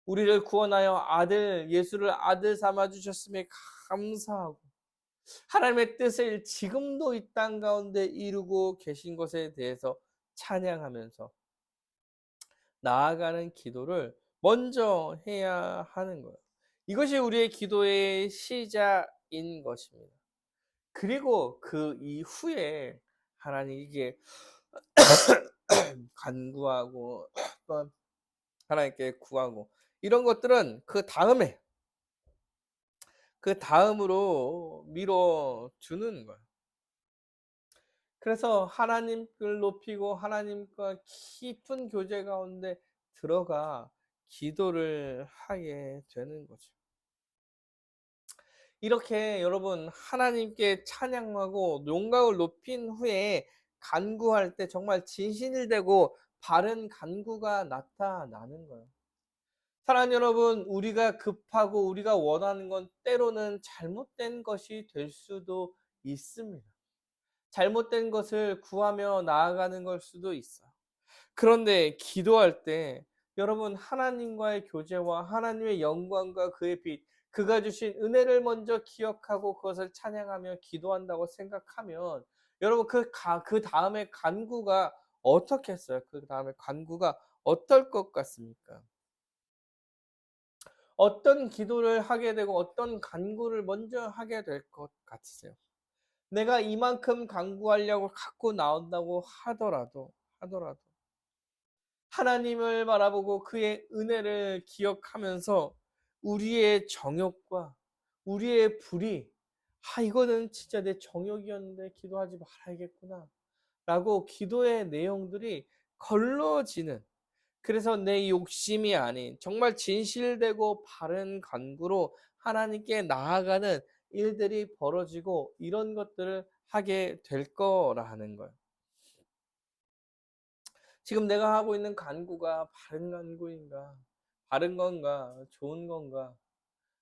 우리를 구원하여 예수를 아들 삼아 주셨음에 감사하고 하나님의 뜻을 지금도 이 땅 가운데 이루고 계신 것에 대해서 찬양하면서 나아가는 기도를 먼저 해야 하는 거예요. 이것이 우리의 기도의 시작인 것입니다. 그리고 그 이후에 하나님께 간구하고 또 하나님께 구하고 이런 것들은 그 다음으로 미뤄두는 거예요. 그래서 하나님을 높이고 하나님과 깊은 교제 가운데 들어가 기도를 하게 되는 거죠. 이렇게 여러분 하나님께 찬양하고 영광을 높인 후에 간구할 때 정말 진실되고 바른 간구가 나타나는 거예요. 사랑하는 여러분, 우리가 급하고 우리가 원하는 건 때로는 잘못된 것이 될 수도 있습니다. 잘못된 것을 구하며 나아가는 걸 수도 있어요. 그런데 기도할 때 여러분 하나님과의 교제와 하나님의 영광과 그의 빛, 그가 주신 은혜를 먼저 기억하고 그것을 찬양하며 기도한다고 생각하면 여러분 그 다음에 간구가 어떻겠어요? 그 다음에 간구가 어떨 것 같습니까? 어떤 기도를 하게 되고 어떤 간구를 먼저 하게 될 것 같으세요? 내가 이만큼 간구하려고 갖고 나온다고 하더라도 하나님을 바라보고 그의 은혜를 기억하면서 우리의 정욕과 우리의 불이 이거는 진짜 내 정욕이었는데 기도하지 말아야겠구나 라고 기도의 내용들이 걸러지는, 그래서 내 욕심이 아닌 정말 진실되고 바른 간구로 하나님께 나아가는 일들이 벌어지고 이런 것들을 하게 될 거라는 거예요. 지금 내가 하고 있는 간구가 바른 간구인가? 바른 건가? 좋은 건가?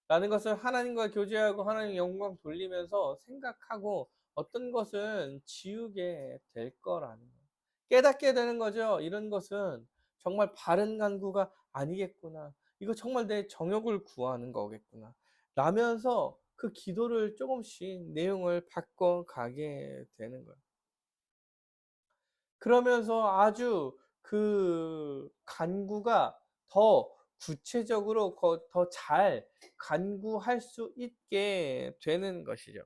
라는 것을 하나님과 교제하고 하나님 영광 돌리면서 생각하고 어떤 것은 지우게 될 거라는 거예요. 깨닫게 되는 거죠. 이런 것은 정말 바른 간구가 아니겠구나. 이거 정말 내 정욕을 구하는 거겠구나. 라면서 그 기도를 조금씩 내용을 바꿔가게 되는 거예요. 그러면서 아주 그 간구가 더 구체적으로 더 잘 간구할 수 있게 되는 것이죠.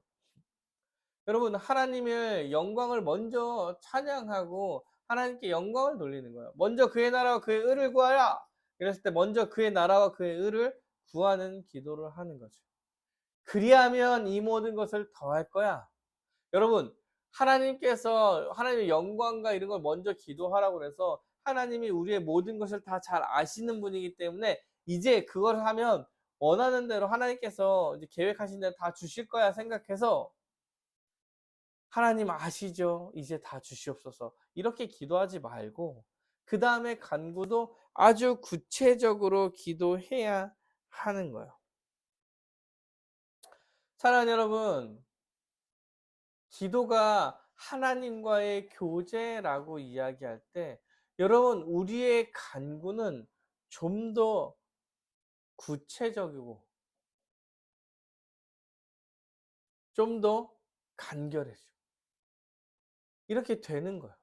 여러분 하나님의 영광을 먼저 찬양하고 하나님께 영광을 돌리는 거예요. 먼저 그의 나라와 그의 의를 구하라. 그랬을 때 먼저 그의 나라와 그의 의를 구하는 기도를 하는 거죠. 그리하면 이 모든 것을 더할 거야. 여러분 하나님께서 하나님의 영광과 이런 걸 먼저 기도하라고 그래서 하나님이 우리의 모든 것을 다 잘 아시는 분이기 때문에 이제 그걸 하면 원하는 대로 하나님께서 이제 계획하신 대로 다 주실 거야 생각해서 하나님 아시죠? 이제 다 주시옵소서. 이렇게 기도하지 말고 그 다음에 간구도 아주 구체적으로 기도해야 하는 거예요. 사랑하는 여러분, 기도가 하나님과의 교제라고 이야기할 때 여러분 우리의 간구는 좀 더 구체적이고 좀 더 간결해져. 이렇게 되는 거예요.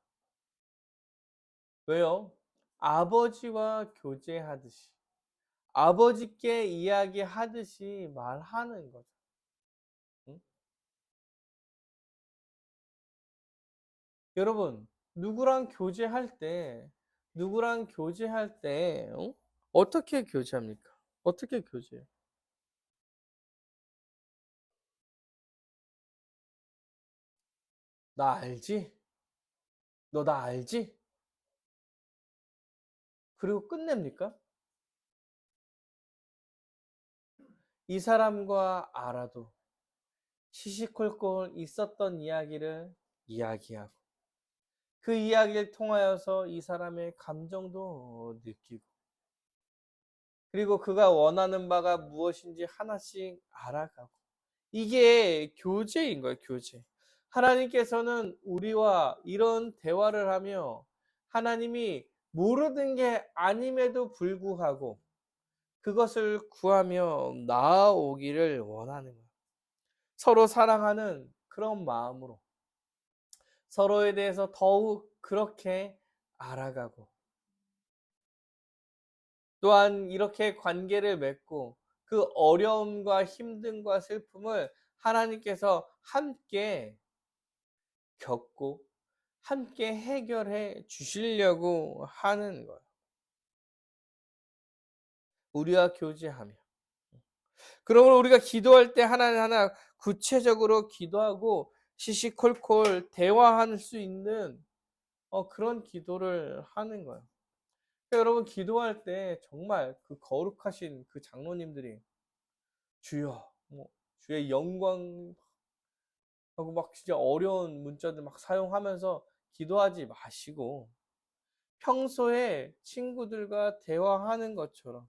왜요? 아버지와 교제하듯이 아버지께 이야기하듯이 말하는 거죠. 응? 여러분, 누구랑 교제할 때, 어떻게 교제합니까? 어떻게 교제해요? 나 알지? 너 나 알지? 그리고 끝냅니까? 이 사람과 알아도 시시콜콜 있었던 이야기를 이야기하고 그 이야기를 통하여서 이 사람의 감정도 느끼고 그리고 그가 원하는 바가 무엇인지 하나씩 알아가고 이게 교제인 거예요, 교제. 하나님께서는 우리와 이런 대화를 하며 하나님이 모르는 게 아님에도 불구하고 그것을 구하며 나아오기를 원하는 거예요. 서로 사랑하는 그런 마음으로 서로에 대해서 더욱 그렇게 알아가고 또한 이렇게 관계를 맺고 그 어려움과 힘듦과 슬픔을 하나님께서 함께 겪고 함께 해결해 주시려고 하는 거예요. 우리와 교제하며. 그러므로 우리가 기도할 때 하나하나 구체적으로 기도하고 시시콜콜 대화할 수 있는 그런 기도를 하는 거예요. 그러니까 여러분 기도할 때 정말 그 거룩하신 그 장로님들이 주여, 주의 영광 하고 막 진짜 어려운 문자들 막 사용하면서 기도하지 마시고 평소에 친구들과 대화하는 것처럼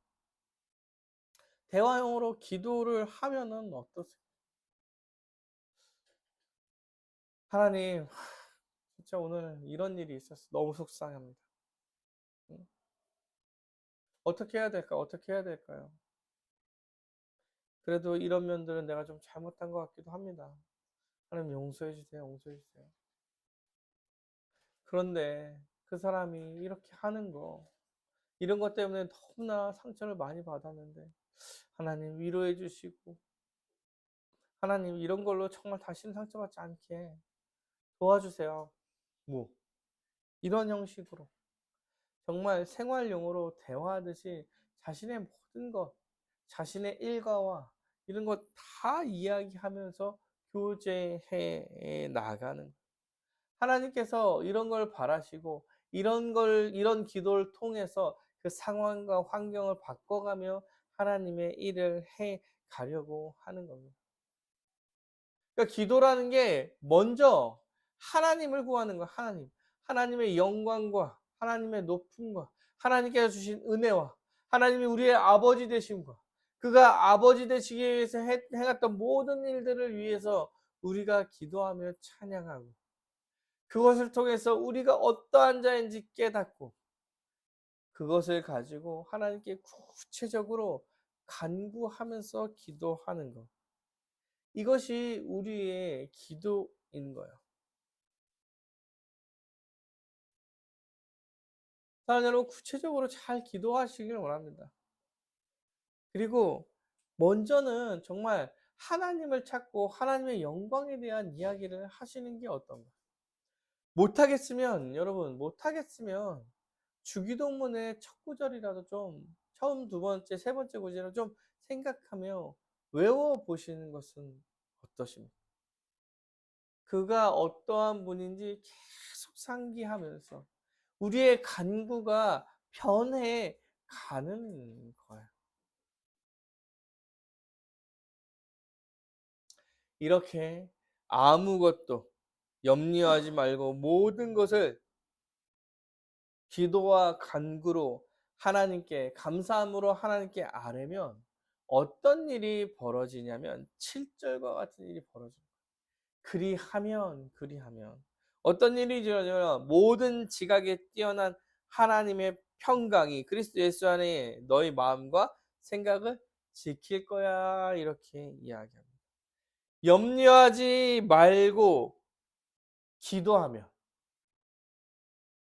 대화용으로 기도를 하면은 어떠세요? 하나님, 진짜 오늘 이런 일이 있었어. 너무 속상합니다. 응? 어떻게 해야 될까? 어떻게 해야 될까요? 그래도 이런 면들은 내가 좀 잘못한 것 같기도 합니다. 하나님 용서해 주세요. 용서해 주세요. 그런데 그 사람이 이렇게 하는 거, 이런 것 때문에 너무나 상처를 많이 받았는데 하나님 위로해 주시고 하나님 이런 걸로 정말 다시는 상처받지 않게 도와주세요. 뭐 이런 형식으로 정말 생활용어로 대화하듯이 자신의 모든 것, 자신의 일과와 이런 것 다 이야기하면서 교제해 나가는 하나님께서 이런 걸 바라시고 이런 기도를 통해서 그 상황과 환경을 바꿔가며 하나님의 일을 해 가려고 하는 겁니다. 그러니까 기도라는 게 먼저 하나님을 구하는 거야. 하나님의 영광과 하나님의 높음과 하나님께서 주신 은혜와 하나님이 우리의 아버지 되심과 그가 아버지 되시기 위해서 행했던 모든 일들을 위해서 우리가 기도하며 찬양하고 그것을 통해서 우리가 어떠한 자인지 깨닫고 그것을 가지고 하나님께 구체적으로 간구하면서 기도하는 것. 이것이 우리의 기도인 거예요. 사랑하는 여러분, 구체적으로 잘 기도하시길 원합니다. 그리고 먼저는 정말 하나님을 찾고 하나님의 영광에 대한 이야기를 하시는 게 어떤가? 못하겠으면 주기도문의 첫 구절이라도 좀 처음, 두 번째, 세 번째 구절을 좀 생각하며 외워보시는 것은 어떠십니까? 그가 어떠한 분인지 계속 상기하면서 우리의 간구가 변해 가는 거예요. 이렇게 아무것도 염려하지 말고 모든 것을 기도와 간구로 하나님께 감사함으로 하나님께 아뢰면 어떤 일이 벌어지냐면 7절과 같은 일이 벌어집니다. 그리하면 어떤 일이 일어나면 모든 지각에 뛰어난 하나님의 평강이 그리스도 예수 안에 너희 마음과 생각을 지킬 거야. 이렇게 이야기합니다. 염려하지 말고 기도하면,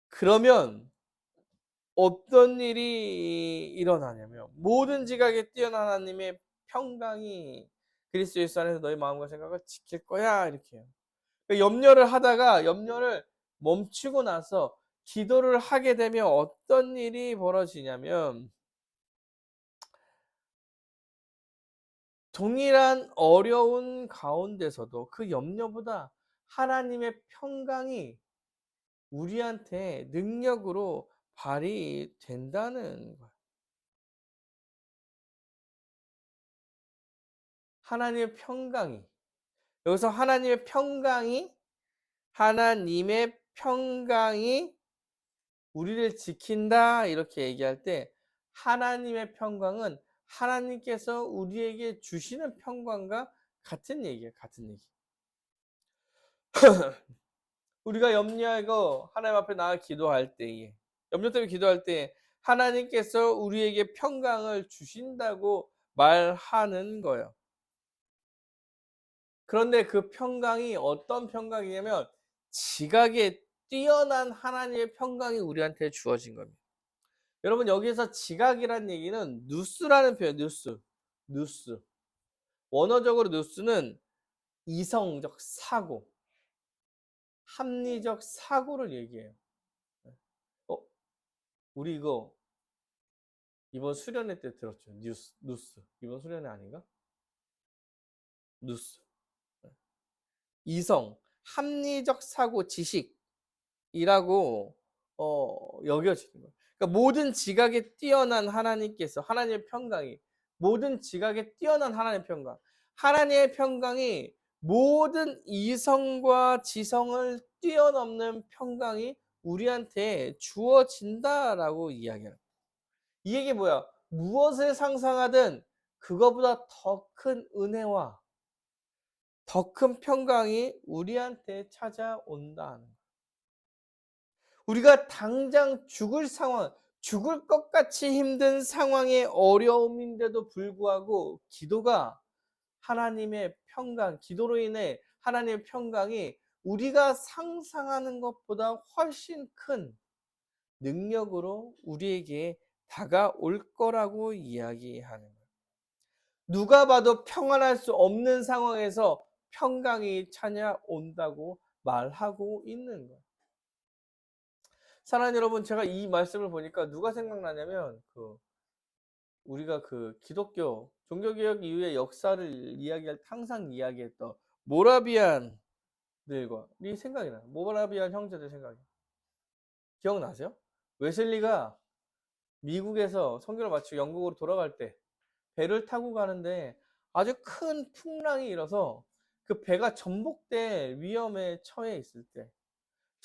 그러면 어떤 일이 일어나냐면 모든 지각에 뛰어난 하나님의 평강이 그리스도 예수 안에서 너희 마음과 생각을 지킬 거야. 이렇게 해요. 그러니까 염려를 하다가 염려를 멈추고 나서 기도를 하게 되면 어떤 일이 벌어지냐면 동일한 어려운 가운데서도 그 염려보다 하나님의 평강이 우리한테 능력으로 발휘된다는 거예요. 하나님의 평강이, 여기서 하나님의 평강이 우리를 지킨다 이렇게 얘기할 때 하나님의 평강은 하나님께서 우리에게 주시는 평강과 같은 얘기예요. 같은 얘기. 우리가 염려하고 하나님 앞에 나가 기도할 때에, 염려 때문에 기도할 때 하나님께서 우리에게 평강을 주신다고 말하는 거예요. 그런데 그 평강이 어떤 평강이냐면 지각에 뛰어난 하나님의 평강이 우리한테 주어진 겁니다. 여러분, 여기에서 지각이란 얘기는 누스라는 표현, 누스. 원어적으로 누스는 이성적 사고, 합리적 사고를 얘기해요. 어, 우리 이거 이번 수련회 때 들었죠? 누스. 이번 수련회 아닌가? 누스. 이성, 합리적 사고, 지식이라고 여겨지는 거예요. 그러니까 모든 지각에 뛰어난 하나님께서, 하나님의 평강이, 모든 지각에 뛰어난 하나님의 평강, 하나님의 평강이 모든 이성과 지성을 뛰어넘는 평강이 우리한테 주어진다라고 이야기해요. 이 얘기 뭐야? 무엇을 상상하든 그거보다 더 큰 은혜와 더 큰 평강이 우리한테 찾아온다는 거예요. 우리가 당장 죽을 상황, 죽을 것 같이 힘든 상황의 어려움인데도 불구하고 기도가 하나님의 평강, 기도로 인해 하나님의 평강이 우리가 상상하는 것보다 훨씬 큰 능력으로 우리에게 다가올 거라고 이야기하는 거예요. 누가 봐도 평안할 수 없는 상황에서 평강이 찾아온다고 말하고 있는 거예요. 사랑하는 여러분, 제가 이 말씀을 보니까 누가 생각나냐면 우리가 기독교 종교개혁 이후의 역사를 이야기할 항상 이야기했던 모라비안들과 이 생각이 나요. 모라비안 형제들 생각이. 기억나세요? 웨슬리가 미국에서 선교를 마치고 영국으로 돌아갈 때 배를 타고 가는데 아주 큰 풍랑이 일어서 그 배가 전복될 위험에 처해 있을 때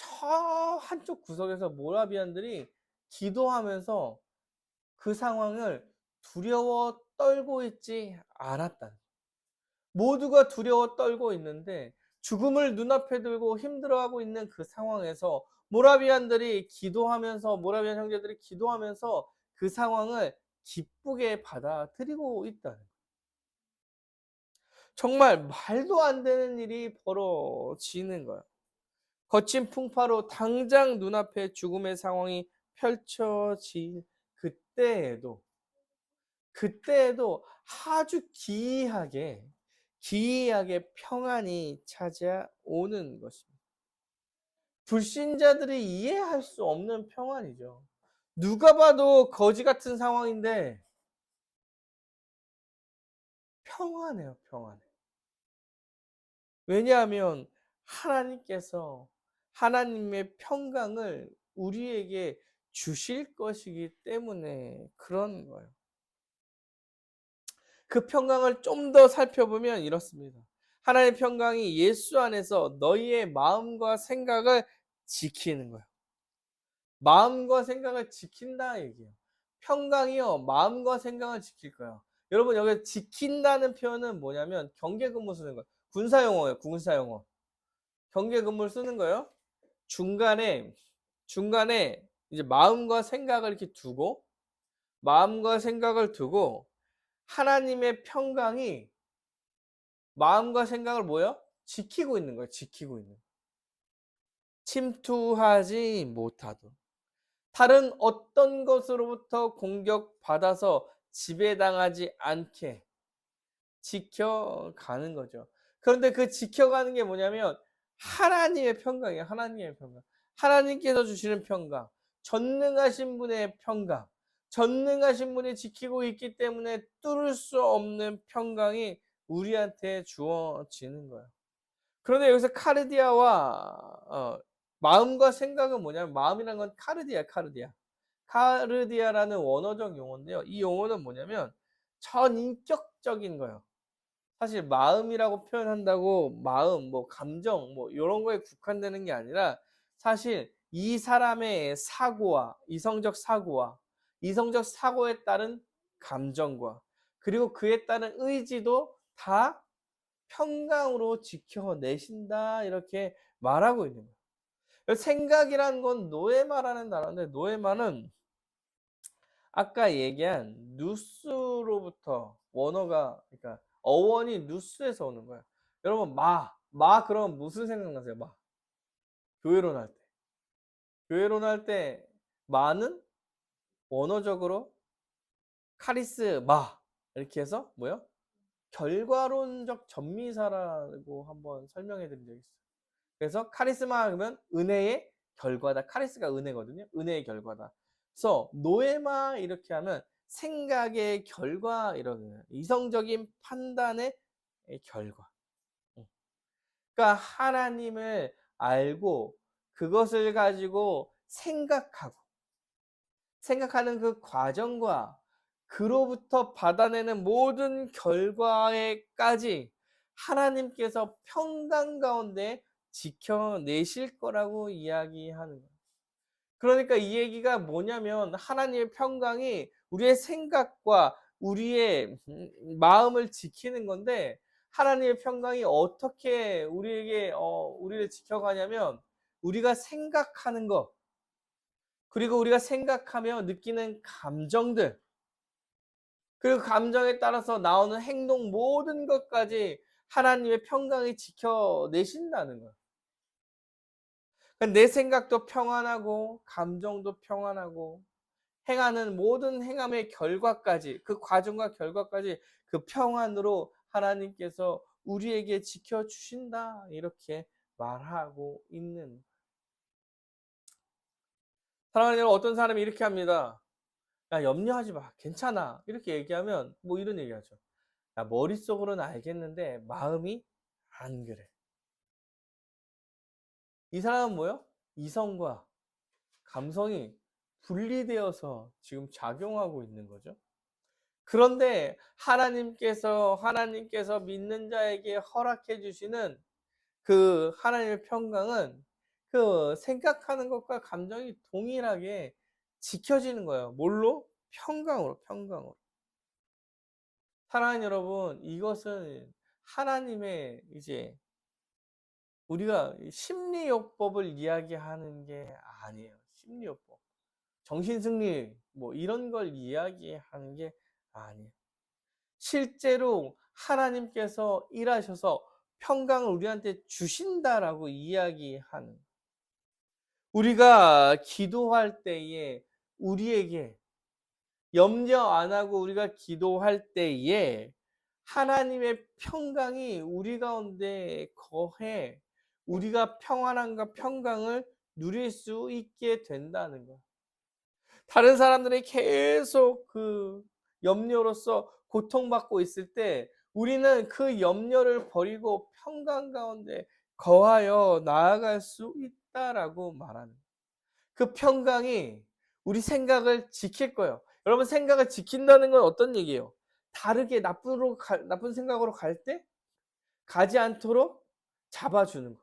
저 한쪽 구석에서 모라비안들이 기도하면서 그 상황을 두려워 떨고 있지 않았다. 모두가 두려워 떨고 있는데 죽음을 눈앞에 두고 힘들어하고 있는 그 상황에서 모라비안 형제들이 기도하면서 그 상황을 기쁘게 받아들이고 있다. 정말 말도 안 되는 일이 벌어지는 거야. 거친 풍파로 당장 눈앞에 죽음의 상황이 펼쳐질 그때에도 아주 기이하게 평안이 찾아오는 것입니다. 불신자들이 이해할 수 없는 평안이죠. 누가 봐도 거지 같은 상황인데 평안해요, 평안해. 왜냐하면 하나님께서 하나님의 평강을 우리에게 주실 것이기 때문에 그런 거예요. 그 평강을 좀 더 살펴보면 이렇습니다. 하나님의 평강이 예수 안에서 너희의 마음과 생각을 지키는 거예요. 마음과 생각을 지킨다 얘기예요. 평강이요, 마음과 생각을 지킬 거예요. 여러분, 여기 지킨다는 표현은 뭐냐면 경계근무 쓰는 거예요. 군사용어예요, 군사용어. 경계근무를 쓰는 거예요. 중간에 이제 마음과 생각을 이렇게 두고 하나님의 평강이 마음과 생각을 뭐요? 지키고 있는 거예요. 지키고 있는 거예요. 침투하지 못하도록. 다른 어떤 것으로부터 공격받아서 지배당하지 않게 지켜가는 거죠. 그런데 그 지켜가는 게 뭐냐면 하나님의 평강이에요. 하나님의 평강. 하나님께서 주시는 평강. 전능하신 분의 평강. 전능하신 분이 지키고 있기 때문에 뚫을 수 없는 평강이 우리한테 주어지는 거예요. 그런데 여기서 카르디아와 마음과 생각은 뭐냐면 마음이란 건 카르디아, 카르디아. 카르디아라는 원어적 용어인데요. 이 용어는 뭐냐면 전인격적인 거예요. 사실 마음이라고 표현한다고 마음, 뭐 감정, 뭐 이런 거에 국한되는 게 아니라 사실 이 사람의 사고와 이성적 사고에 따른 감정과 그리고 그에 따른 의지도 다 평강으로 지켜내신다 이렇게 말하고 있는 거예요. 생각이란 건 노에마라는 단어인데 노에마는 아까 얘기한 누스로부터 원어가 그러니까 어원이 누스에서 오는 거예요. 여러분 마 그러면 무슨 생각나세요? 마 교회론 할 때. 교회론 할 때 마는 원어적으로 카리스마 이렇게 해서 뭐요? 결과론적 전미사라고 한번 설명해 드린 적이 있어요. 그래서 카리스마 그러면 은혜의 결과다. 카리스가 은혜거든요. 은혜의 결과다. 그래서 노에마 이렇게 하면 생각의 결과 이런 이성적인 판단의 결과. 그러니까 하나님을 알고 그것을 가지고 생각하는 그 과정과 그로부터 받아내는 모든 결과에까지 하나님께서 평강 가운데 지켜내실 거라고 이야기하는 거예요. 그러니까 이 얘기가 뭐냐면 하나님의 평강이 우리의 생각과 우리의 마음을 지키는 건데 하나님의 평강이 어떻게 우리에게 우리를 지켜가냐면 우리가 생각하는 것 그리고 우리가 생각하며 느끼는 감정들 그리고 감정에 따라서 나오는 행동 모든 것까지 하나님의 평강이 지켜내신다는 거예요. 내 생각도 평안하고 감정도 평안하고 행하는 모든 행함의 결과까지 그 과정과 결과까지 그 평안으로 하나님께서 우리에게 지켜주신다 이렇게 말하고 있는 사랑하는 여러분 어떤 사람이 이렇게 합니다. 야 염려하지 마 괜찮아 이렇게 얘기하면 뭐 이런 얘기하죠. 야 머릿속으로는 알겠는데 마음이 안 그래. 이 사람은 뭐요? 이성과 감성이 분리되어서 지금 작용하고 있는 거죠. 그런데 하나님께서 믿는 자에게 허락해 주시는 그 하나님의 평강은 그 생각하는 것과 감정이 동일하게 지켜지는 거예요. 뭘로? 평강으로, 평강으로. 사랑하는 여러분, 이것은 하나님의 이제 우리가 심리요법을 이야기하는 게 아니에요. 심리요법. 정신승리 뭐 이런 걸 이야기하는 게 아니에요. 실제로 하나님께서 일하셔서 평강을 우리한테 주신다라고 이야기하는 우리가 기도할 때에 우리에게 염려 안 하고 우리가 기도할 때에 하나님의 평강이 우리 가운데 거해 우리가 평안함과 평강을 누릴 수 있게 된다는 거. 다른 사람들이 계속 그 염려로서 고통받고 있을 때 우리는 그 염려를 버리고 평강 가운데 거하여 나아갈 수 있다라고 말하는 그 평강이 우리 생각을 지킬 거예요. 여러분 생각을 지킨다는 건 어떤 얘기예요? 다르게 나쁜 생각으로 갈 때 가지 않도록 잡아주는 거.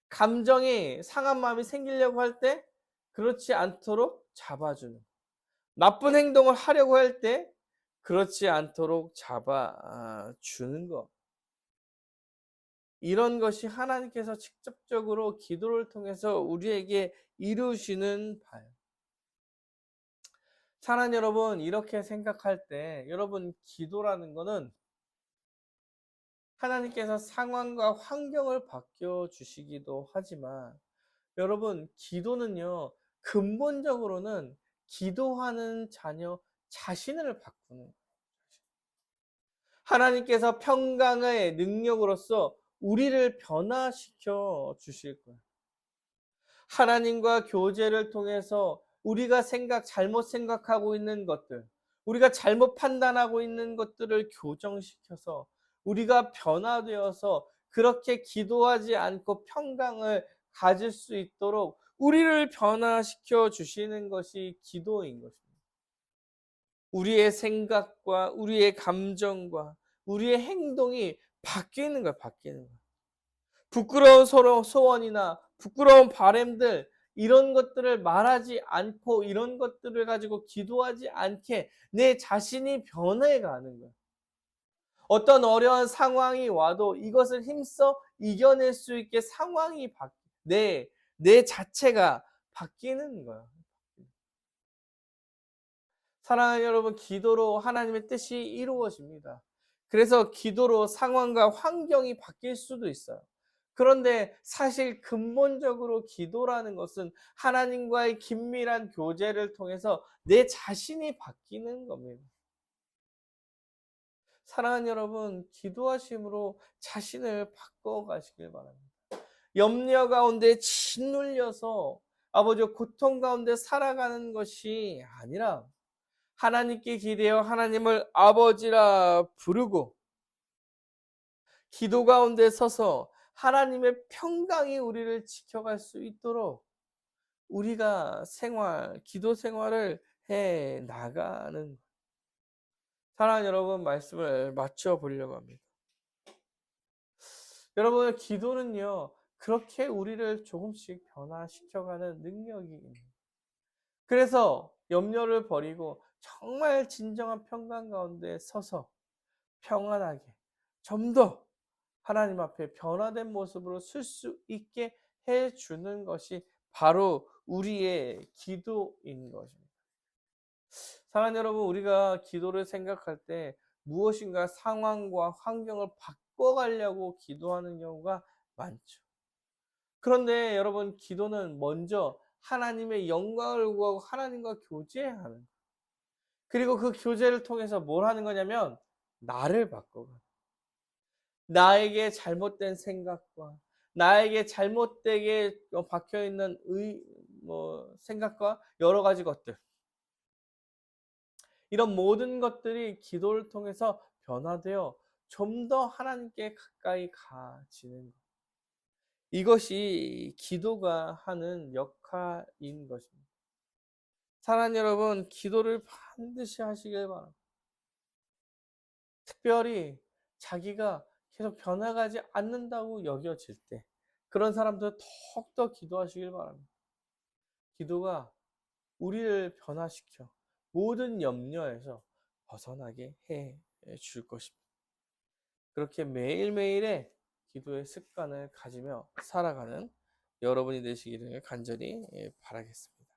감정이 상한 마음이 생기려고 할 때 그렇지 않도록 잡아주는 거. 나쁜 행동을 하려고 할 때 그렇지 않도록 잡아주는 것. 이런 것이 하나님께서 직접적으로 기도를 통해서 우리에게 이루시는 바예요. 사랑하는 여러분, 이렇게 생각할 때 여러분 기도라는 거는 하나님께서 상황과 환경을 바뀌어 주시기도 하지만 여러분 기도는요. 근본적으로는 기도하는 자녀 자신을 바꾸는 거예요. 하나님께서 평강의 능력으로서 우리를 변화시켜 주실 거예요. 하나님과 교제를 통해서 우리가 잘못 생각하고 있는 것들, 우리가 잘못 판단하고 있는 것들을 교정시켜서 우리가 변화되어서 그렇게 기도하지 않고 평강을 가질 수 있도록 우리를 변화시켜 주시는 것이 기도인 것입니다. 우리의 생각과 우리의 감정과 우리의 행동이 바뀌는 거예요, 바뀌는 거예요. 부끄러운 소원이나 부끄러운 바램들 이런 것들을 말하지 않고 이런 것들을 가지고 기도하지 않게 내 자신이 변해가는 거예요. 어떤 어려운 상황이 와도 이것을 힘써 이겨낼 수 있게 상황이 내 자체가 바뀌는 거예요. 사랑하는 여러분, 기도로 하나님의 뜻이 이루어집니다. 그래서 기도로 상황과 환경이 바뀔 수도 있어요. 그런데 사실 근본적으로 기도라는 것은 하나님과의 긴밀한 교제를 통해서 내 자신이 바뀌는 겁니다. 사랑하는 여러분, 기도하심으로 자신을 바꿔가시길 바랍니다. 염려 가운데 짓눌려서 아버지 고통 가운데 살아가는 것이 아니라 하나님께 기대어 하나님을 아버지라 부르고 기도 가운데 서서 하나님의 평강이 우리를 지켜갈 수 있도록 우리가 기도 생활을 해 나가는 사랑하는 여러분 말씀을 맞춰 보려고 합니다. 여러분 기도는요 그렇게 우리를 조금씩 변화시켜가는 능력이 있는 그래서 염려를 버리고 정말 진정한 평강 가운데 서서 평안하게 좀 더 하나님 앞에 변화된 모습으로 쓸 수 있게 해 주는 것이 바로 우리의 기도인 것입니다. 사랑하는 여러분, 우리가 기도를 생각할 때 무엇인가 상황과 환경을 바꿔가려고 기도하는 경우가 많죠. 그런데 여러분, 기도는 먼저 하나님의 영광을 구하고 하나님과 교제하는 거예요. 그리고 그 교제를 통해서 뭘 하는 거냐면 나를 바꿔가는 나에게 잘못된 생각과 나에게 잘못되게 박혀 있는 생각과 여러 가지 것들 이런 모든 것들이 기도를 통해서 변화되어 좀 더 하나님께 가까이 가지는 것. 이것이 기도가 하는 역할인 것입니다. 사랑하는 여러분, 기도를 반드시 하시길 바랍니다. 특별히 자기가 계속 변화가지 않는다고 여겨질 때 그런 사람들은 더욱더 기도하시길 바랍니다. 기도가 우리를 변화시켜 모든 염려에서 벗어나게 해 줄 것입니다. 그렇게 매일매일의 기도의 습관을 가지며 살아가는 여러분이 되시기를 간절히 바라겠습니다.